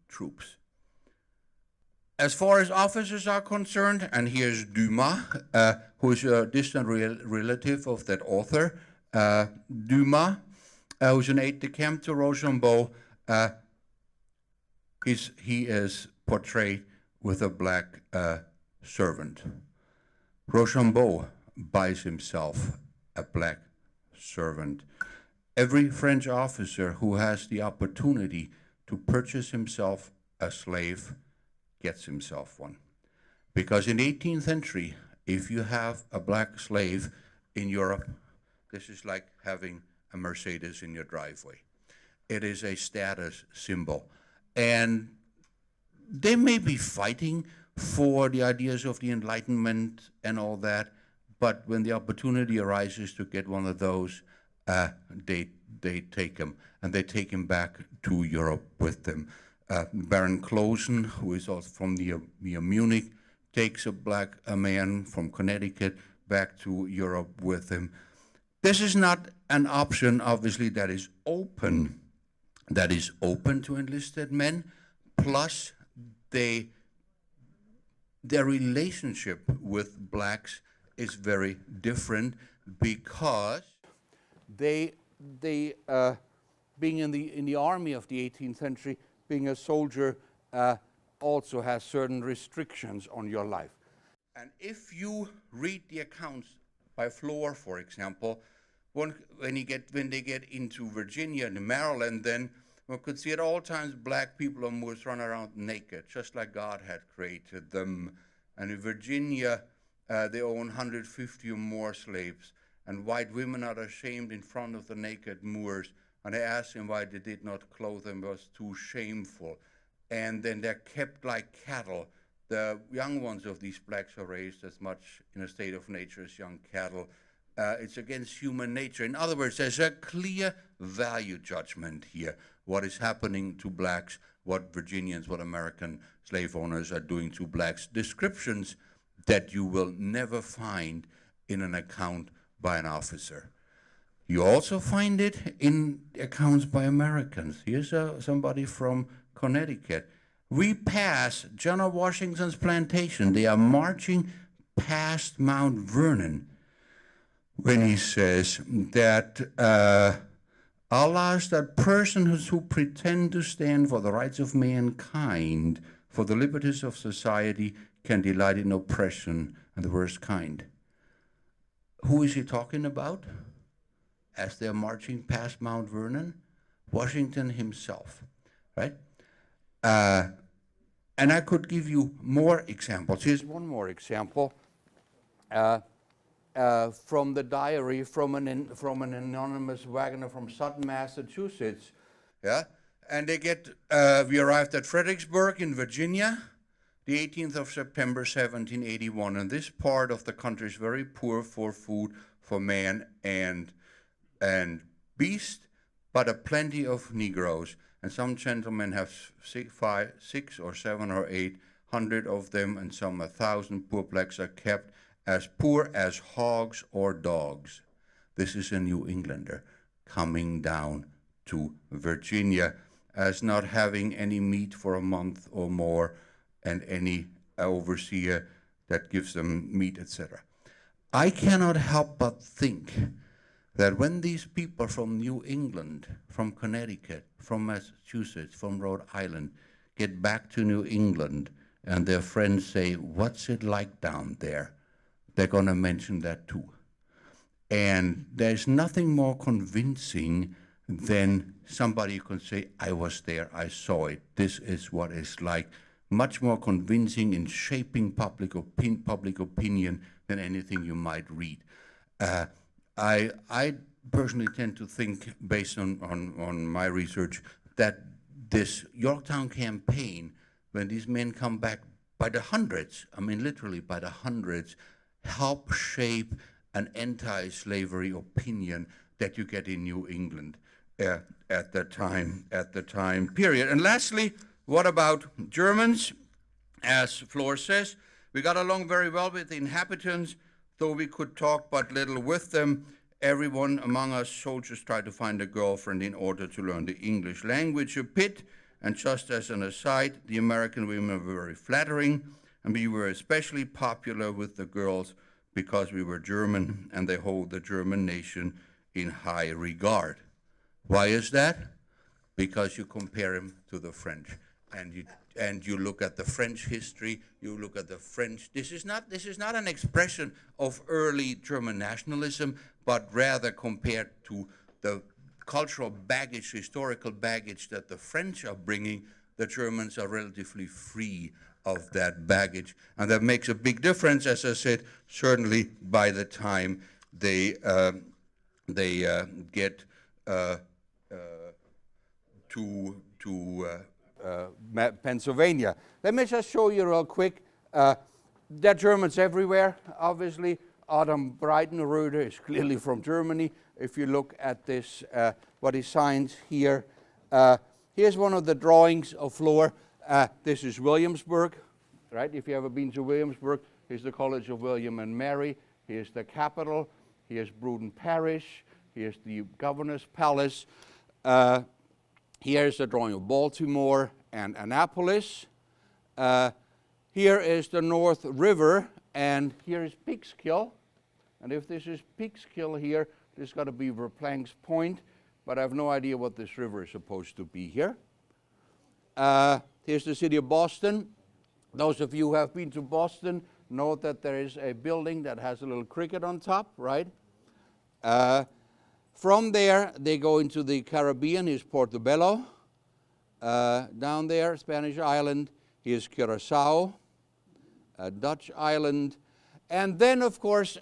troops. As far as officers are concerned, and here's Dumas, who is a distant relative of that author, Dumas, who's an aide-de-camp to Rochambeau, he is portrayed with a black servant. Rochambeau buys himself a black servant. Every French officer who has the opportunity to purchase himself a slave gets himself one. Because in the 18th century, if you have a black slave in Europe, this is like having a Mercedes in your driveway. It is a status symbol. And they may be fighting for the ideas of the Enlightenment and all that, but when the opportunity arises to get one of those, they take him, and they take him back to Europe with them. Baron Closen, who is also from near Munich, takes a man from Connecticut back to Europe with him. This is not an option, obviously, that is open to enlisted men, plus their relationship with blacks is very different because they being in the army of the 18th century, being a soldier also has certain restrictions on your life. And if you read the accounts by Flohr, for example, when they get into Virginia and Maryland, then one could see at all times black people or Moors run around naked, just like God had created them. And in Virginia, they own 150 or more slaves, and white women are ashamed in front of the naked Moors. And they asked him why they did not clothe them, it was too shameful. And then they're kept like cattle. The young ones of these blacks are raised as much in a state of nature as young cattle. It's against human nature. In other words, there's a clear value judgment here. What is happening to blacks, what Virginians, what American slave owners are doing to blacks. Descriptions that you will never find in an account by an officer. You also find it in accounts by Americans. Here's somebody from Connecticut. We pass John of Washington's plantation. They are marching past Mount Vernon when he says that Alas, that persons who pretend to stand for the rights of mankind, for the liberties of society, can delight in oppression and the worst kind. Who is he talking about? As they're marching past Mount Vernon, Washington himself, right? And I could give you more examples. Here's one more example from the diary from an anonymous wagoner from Sutton, Massachusetts. Yeah, and we arrived at Fredericksburg in Virginia, the 18th of September, 1781. And this part of the country is very poor for food for man and beast, but a plenty of Negroes. And some gentlemen have 6 or 7 or 800 of them, and some 1,000 poor blacks are kept as poor as hogs or dogs. This is a New Englander coming down to Virginia as not having any meat for a month or more, and any overseer that gives them meat, etc. I cannot help but think that when these people from New England, from Connecticut, from Massachusetts, from Rhode Island, get back to New England and their friends say, "What's it like down there?" they're going to mention that too. And there's nothing more convincing than somebody who can say, "I was there, I saw it, this is what it's like." Much more convincing in shaping public opinion than anything you might read. I personally tend to think, based on my research, that this Yorktown campaign, when these men come back by the hundreds, I mean literally by the hundreds, help shape an anti-slavery opinion that you get in New England at the time period. And lastly, what about Germans? As Flohr says, we got along very well with the inhabitants, though we could talk but little with them. Everyone among us soldiers tried to find a girlfriend in order to learn the English language a bit. And just as an aside, the American women were very flattering, and we were especially popular with the girls because we were German, and they hold the German nation in high regard. Why is that? Because you compare them to the French, and you look at the French history, you look at the French. This is not an expression of early German nationalism, but rather compared to the cultural baggage, historical baggage that the French are bringing, the Germans are relatively free of that baggage. And that makes a big difference, as I said, certainly by the time they get to Pennsylvania. Let me just show you real quick. There are Germans everywhere, obviously. Adam Breitenröder is clearly from Germany. If you look at this, what he signs here. Here's one of the drawings of Flohr. This is Williamsburg, right? If you ever been to Williamsburg, here's the College of William and Mary. Here's the Capitol. Here's Bruden Parish. Here's the Governor's Palace. Here's a drawing of Baltimore and Annapolis. Here is the North River, and here is Peekskill. And if this is Peekskill here, this got to be Verplank's Point, but I have no idea what this river is supposed to be here. Here's the city of Boston. Those of you who have been to Boston know that there is a building that has a little cricket on top, right? From there, they go into the Caribbean. Here's Portobello. Down there, Spanish island. Here's Curacao, a Dutch island. And then, of course,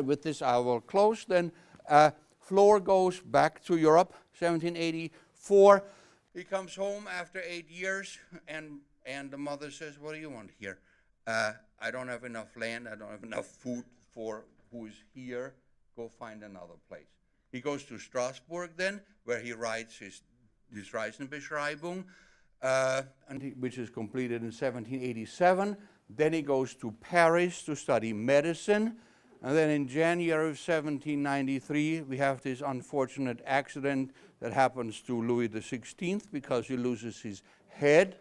with this I will close, then Flohr goes back to Europe, 1784. He comes home after 8 years, and the mother says, "What do you want here?" "I don't have enough land, I don't have enough food for who is here. Go find another place." He goes to Strasbourg then, where he writes his Reisenbeschreibung, which is completed in 1787. Then he goes to Paris to study medicine. And then in January of 1793, we have this unfortunate accident that happens to Louis XVI because he loses his head.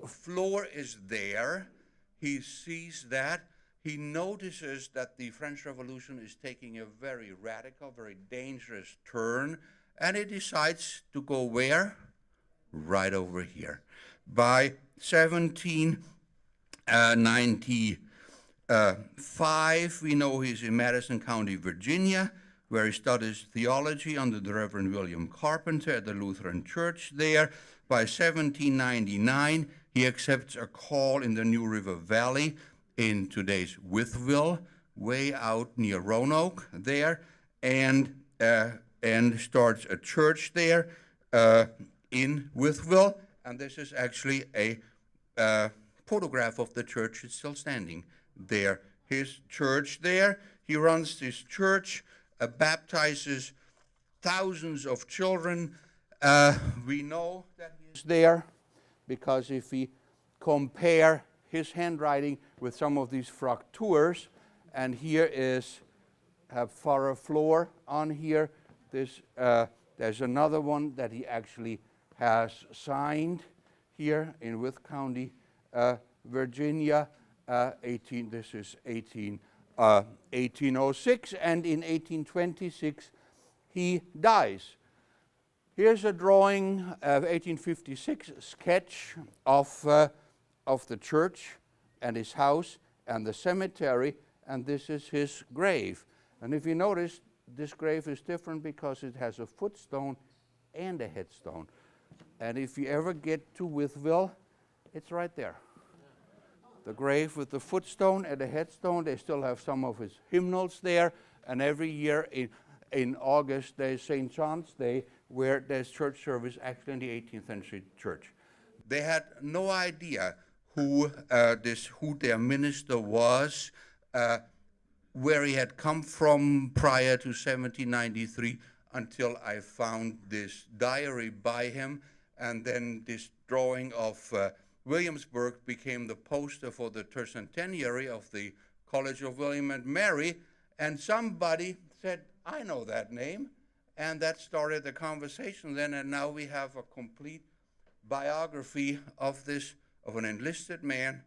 Flohr is there. He sees that. He notices that the French Revolution is taking a very radical, very dangerous turn, and he decides to go where? Right over here. By 1795, we know he's in Madison County, Virginia, where he studies theology under the Reverend William Carpenter at the Lutheran Church there. By 1799, he accepts a call in the New River Valley in today's Wytheville, way out near Roanoke there, and starts a church there in Wytheville. And this is actually a photograph of the church. It's still standing there. His church there. He runs this church, baptizes thousands of children. We know that he's there because if we compare his handwriting with some of these fraktuurs, and here is Pfarrer Flohr on here. There's another one that he actually has signed here in Wythe County, Virginia. This is 1806, and in 1826 he dies. Here's a drawing of 1856, sketch of the church and his house and the cemetery, and this is his grave. And if you notice, this grave is different because it has a footstone and a headstone. And if you ever get to Wytheville, it's right there. The grave with the footstone and the headstone. They still have some of his hymnals there. And every year in August, there's St. John's Day, where there's church service actually in the 18th century church. They had no idea who their minister was, where he had come from prior to 1793, until I found this diary by him, and then this drawing of Williamsburg became the poster for the tercentenary of the College of William and Mary, and somebody said, I know that name, and that started the conversation then, and now we have a complete biography of an enlisted man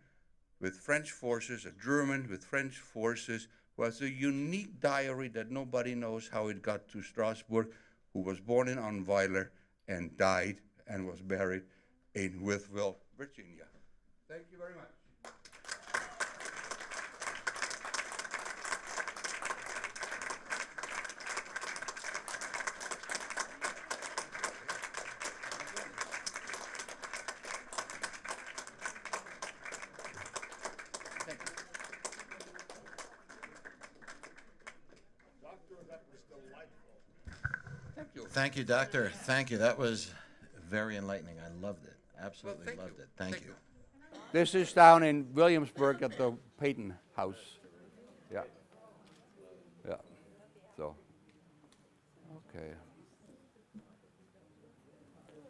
with French forces, a German with French forces, was a unique diary that nobody knows how it got to Strasbourg, who was born in Unweiler and died and was buried in Wytheville, Virginia. Thank you very much. Thank you, Doctor. Thank you. That was very enlightening. I loved it. Absolutely loved it. Thank you. This is down in Williamsburg at the Peyton House. Yeah. Yeah. So, okay.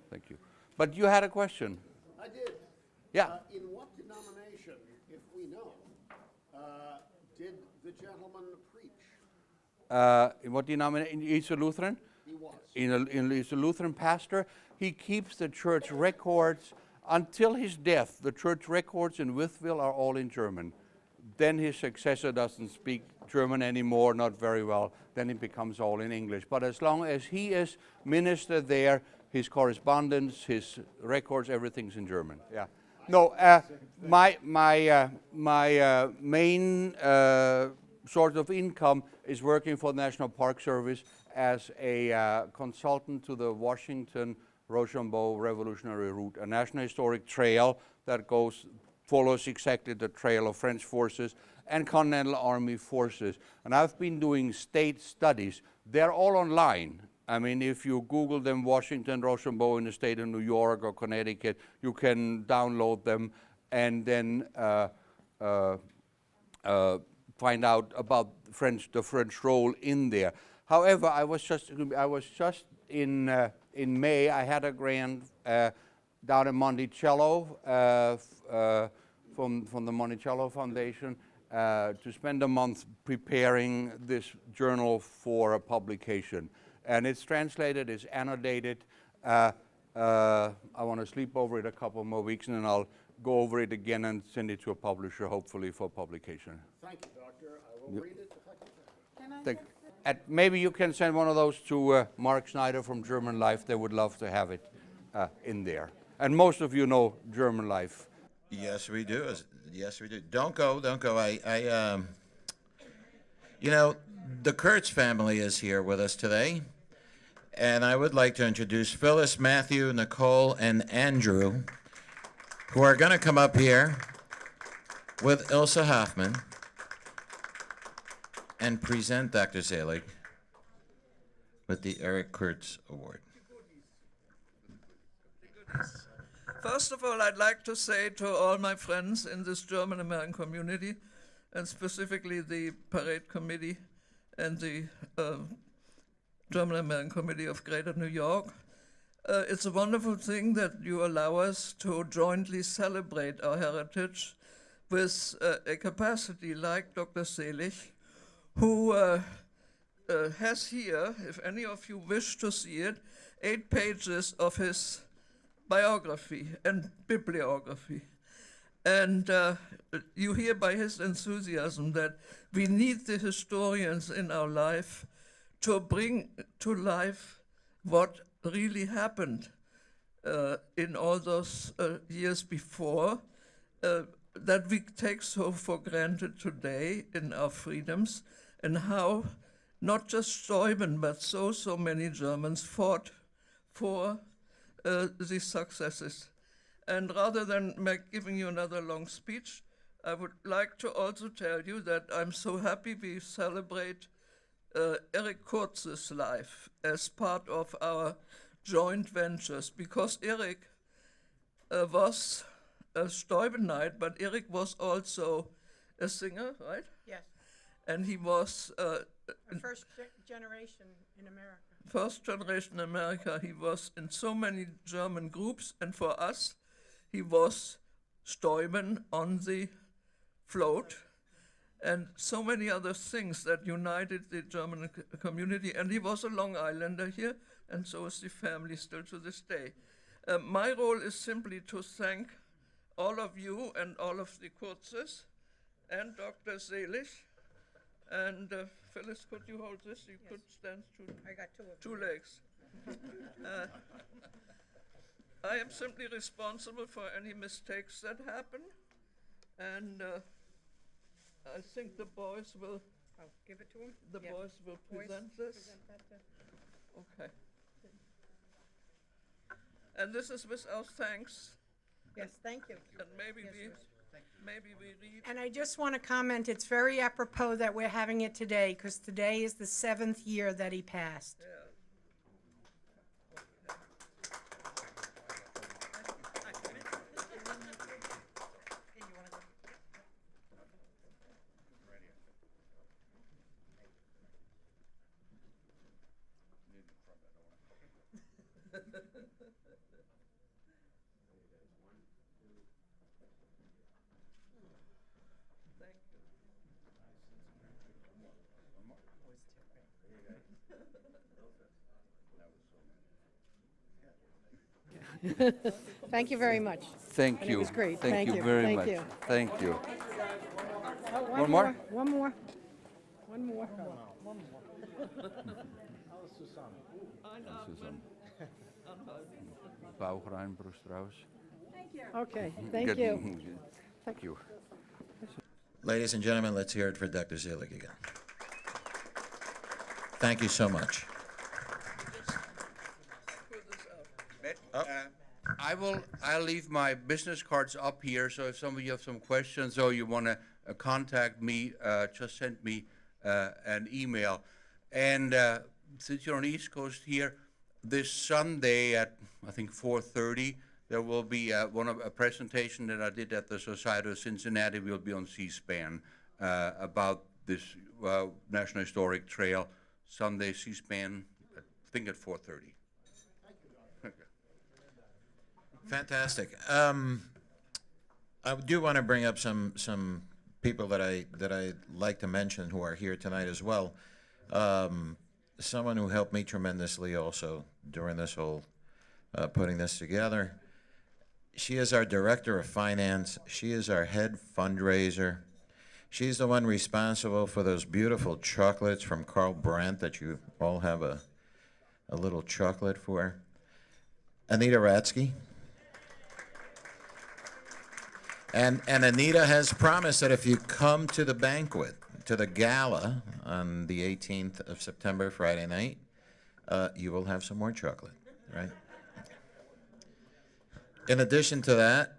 Thank you. But you had a question. I did. Yeah. In what denomination, if we know, did the gentleman preach? In what denomination? He's a Lutheran? He was. He's a Lutheran pastor. He keeps the church records until his death. The church records in Wytheville are all in German. Then his successor doesn't speak German anymore, not very well. Then it becomes all in English. But as long as he is minister there, his correspondence, his records, everything's in German. Yeah. No, my main source of income is working for the National Park Service as a consultant to the Washington Rochambeau Revolutionary Route, a national historic trail that follows exactly the trail of French forces and Continental Army forces. And I've been doing state studies. They're all online. I mean, if you Google them, Washington Rochambeau in the state of New York or Connecticut, you can download them and then find out about the French role in there. However, I was just in May. I had a grant down in Monticello from the Monticello Foundation to spend a month preparing this journal for a publication. And it's translated, it's annotated. I want to sleep over it a couple more weeks, and then I'll go over it again and send it to a publisher, hopefully for publication. Thank you, Doctor. I will read it if I can. Can I Thank- just maybe you can send one of those to Mark Schneider from German Life. They would love to have it in there. And most of you know German Life. Yes, we do. Yes, we do. Don't go. You know, the Kurtz family is here with us today. And I would like to introduce Phyllis, Matthew, Nicole, and Andrew, who are going to come up here with Ilse Hoffman and present Dr. Selig with the Erick Kurtz Award. First of all, I'd like to say to all my friends in this German-American community, and specifically the Parade Committee and the German-American Committee of Greater New York, it's a wonderful thing that you allow us to jointly celebrate our heritage with a capacity like Dr. Selig, who has here, if any of you wish to see it, 8 pages of his biography and bibliography. And you hear by his enthusiasm that we need the historians in our life to bring to life what really happened in all those years before, that we take so for granted today in our freedoms, and how not just Steuben, but so many Germans fought for these successes. And rather than giving you another long speech, I would like to also tell you that I'm so happy we celebrate Erick Kurz's life as part of our joint ventures, because Erick was a Steubenite, but Erick was also a singer, right? Yes, And he was first generation in America. first generation America. He was in so many German groups, and for us, he was Steuben on the float, and so many other things that united the German community. And he was a Long Islander here, and so is the family still to this day. My role is simply to thank all of you and all of the Kurzes and Dr. Selig. And Phyllis, could you hold this? You could stand I got two of them. two legs. I am simply responsible for any mistakes that happen, and I think the boys will. I'll give it to him. The Yeah. boys will Boys, present this. present that to- Okay. And this is with our thanks, Yes, thank you. and maybe Yes, we, yes. maybe we read. And I just want to comment, it's very apropos that we're having it today, because today is the 7th year that he passed. Yeah. Thank you. Thank you very much. Thank And you. it was great. Thank Thank you you. very Thank much. you. Thank you. Oh, One more? One more. One more. Susan. Bauch rein, Brust raus. Okay, thank Good. you. Thank you. Ladies and gentlemen, let's hear it for Dr. Selig again. Thank you so much. I'll leave my business cards up here, so if some of you have some questions or you want to contact me, just send me an email. And since you're on the East Coast here, this Sunday at, I think, 4:30, there will be a presentation that I did at the Society of Cincinnati. Will be on C-SPAN about this National Historic Trail. Sunday, C-SPAN, I think at 4:30. Fantastic. I do want to bring up some people that I like to mention who are here tonight as well. Someone who helped me tremendously also during this whole putting this together. She is our director of finance. She is our head fundraiser. She's the one responsible for those beautiful chocolates from Carl Brandt that you all have a little chocolate for. Anita Ratsky. And Anita has promised that if you come to the banquet, to the gala on the 18th of September, Friday night, you will have some more chocolate, right? In addition to that,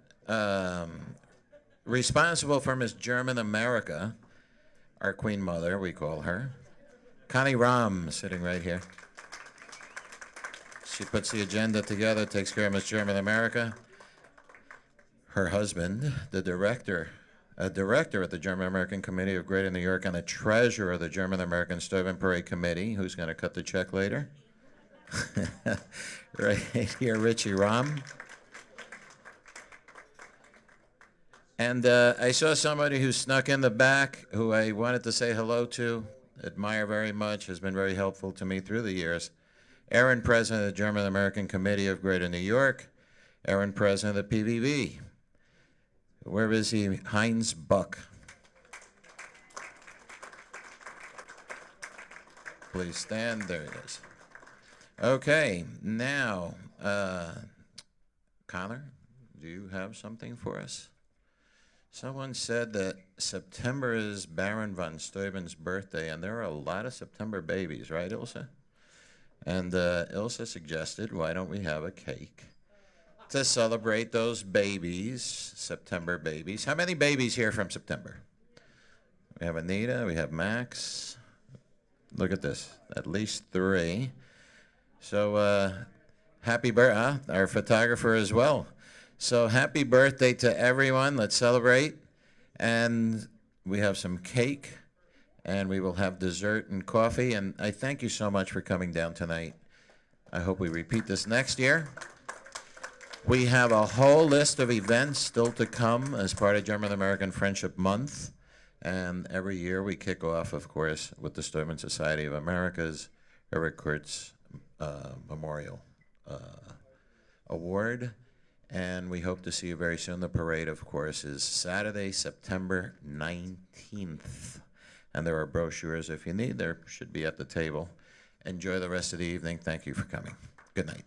responsible for Miss German America, our Queen Mother, we call her, Connie Ram, sitting right here. She puts the agenda together, takes care of Miss German America. Her husband, the director at the German American Committee of Greater New York and the treasurer of the German American Steuben Parade Committee, who's going to cut the check later. Right here, Richie Ram. And I saw somebody who snuck in the back who I wanted to say hello to, admire very much, has been very helpful to me through the years. Aaron, president of the German American Committee of Greater New York. Aaron, president of the PVV. Where is he? Heinz Buck. Please stand. There he is. Okay, now, Connor, do you have something for us? Someone said that September is Baron von Steuben's birthday, and there are a lot of September babies, right, Ilse? And Ilse suggested, why don't we have a cake to celebrate those babies, September babies. How many babies here from September? We have Anita, we have Max. Look at this, at least 3. So happy birthday, our photographer as well. So happy birthday to everyone, let's celebrate. And we have some cake, and we will have dessert and coffee. And I thank you so much for coming down tonight. I hope we repeat this next year. We have a whole list of events still to come as part of German-American Friendship Month. And every year we kick off, of course, with the Steuben Society of America's Erick Kurz Memorial Award. And we hope to see you very soon. The parade, of course, is Saturday, September 19th. And there are brochures if you need. There should be at the table. Enjoy the rest of the evening. Thank you for coming. Good night.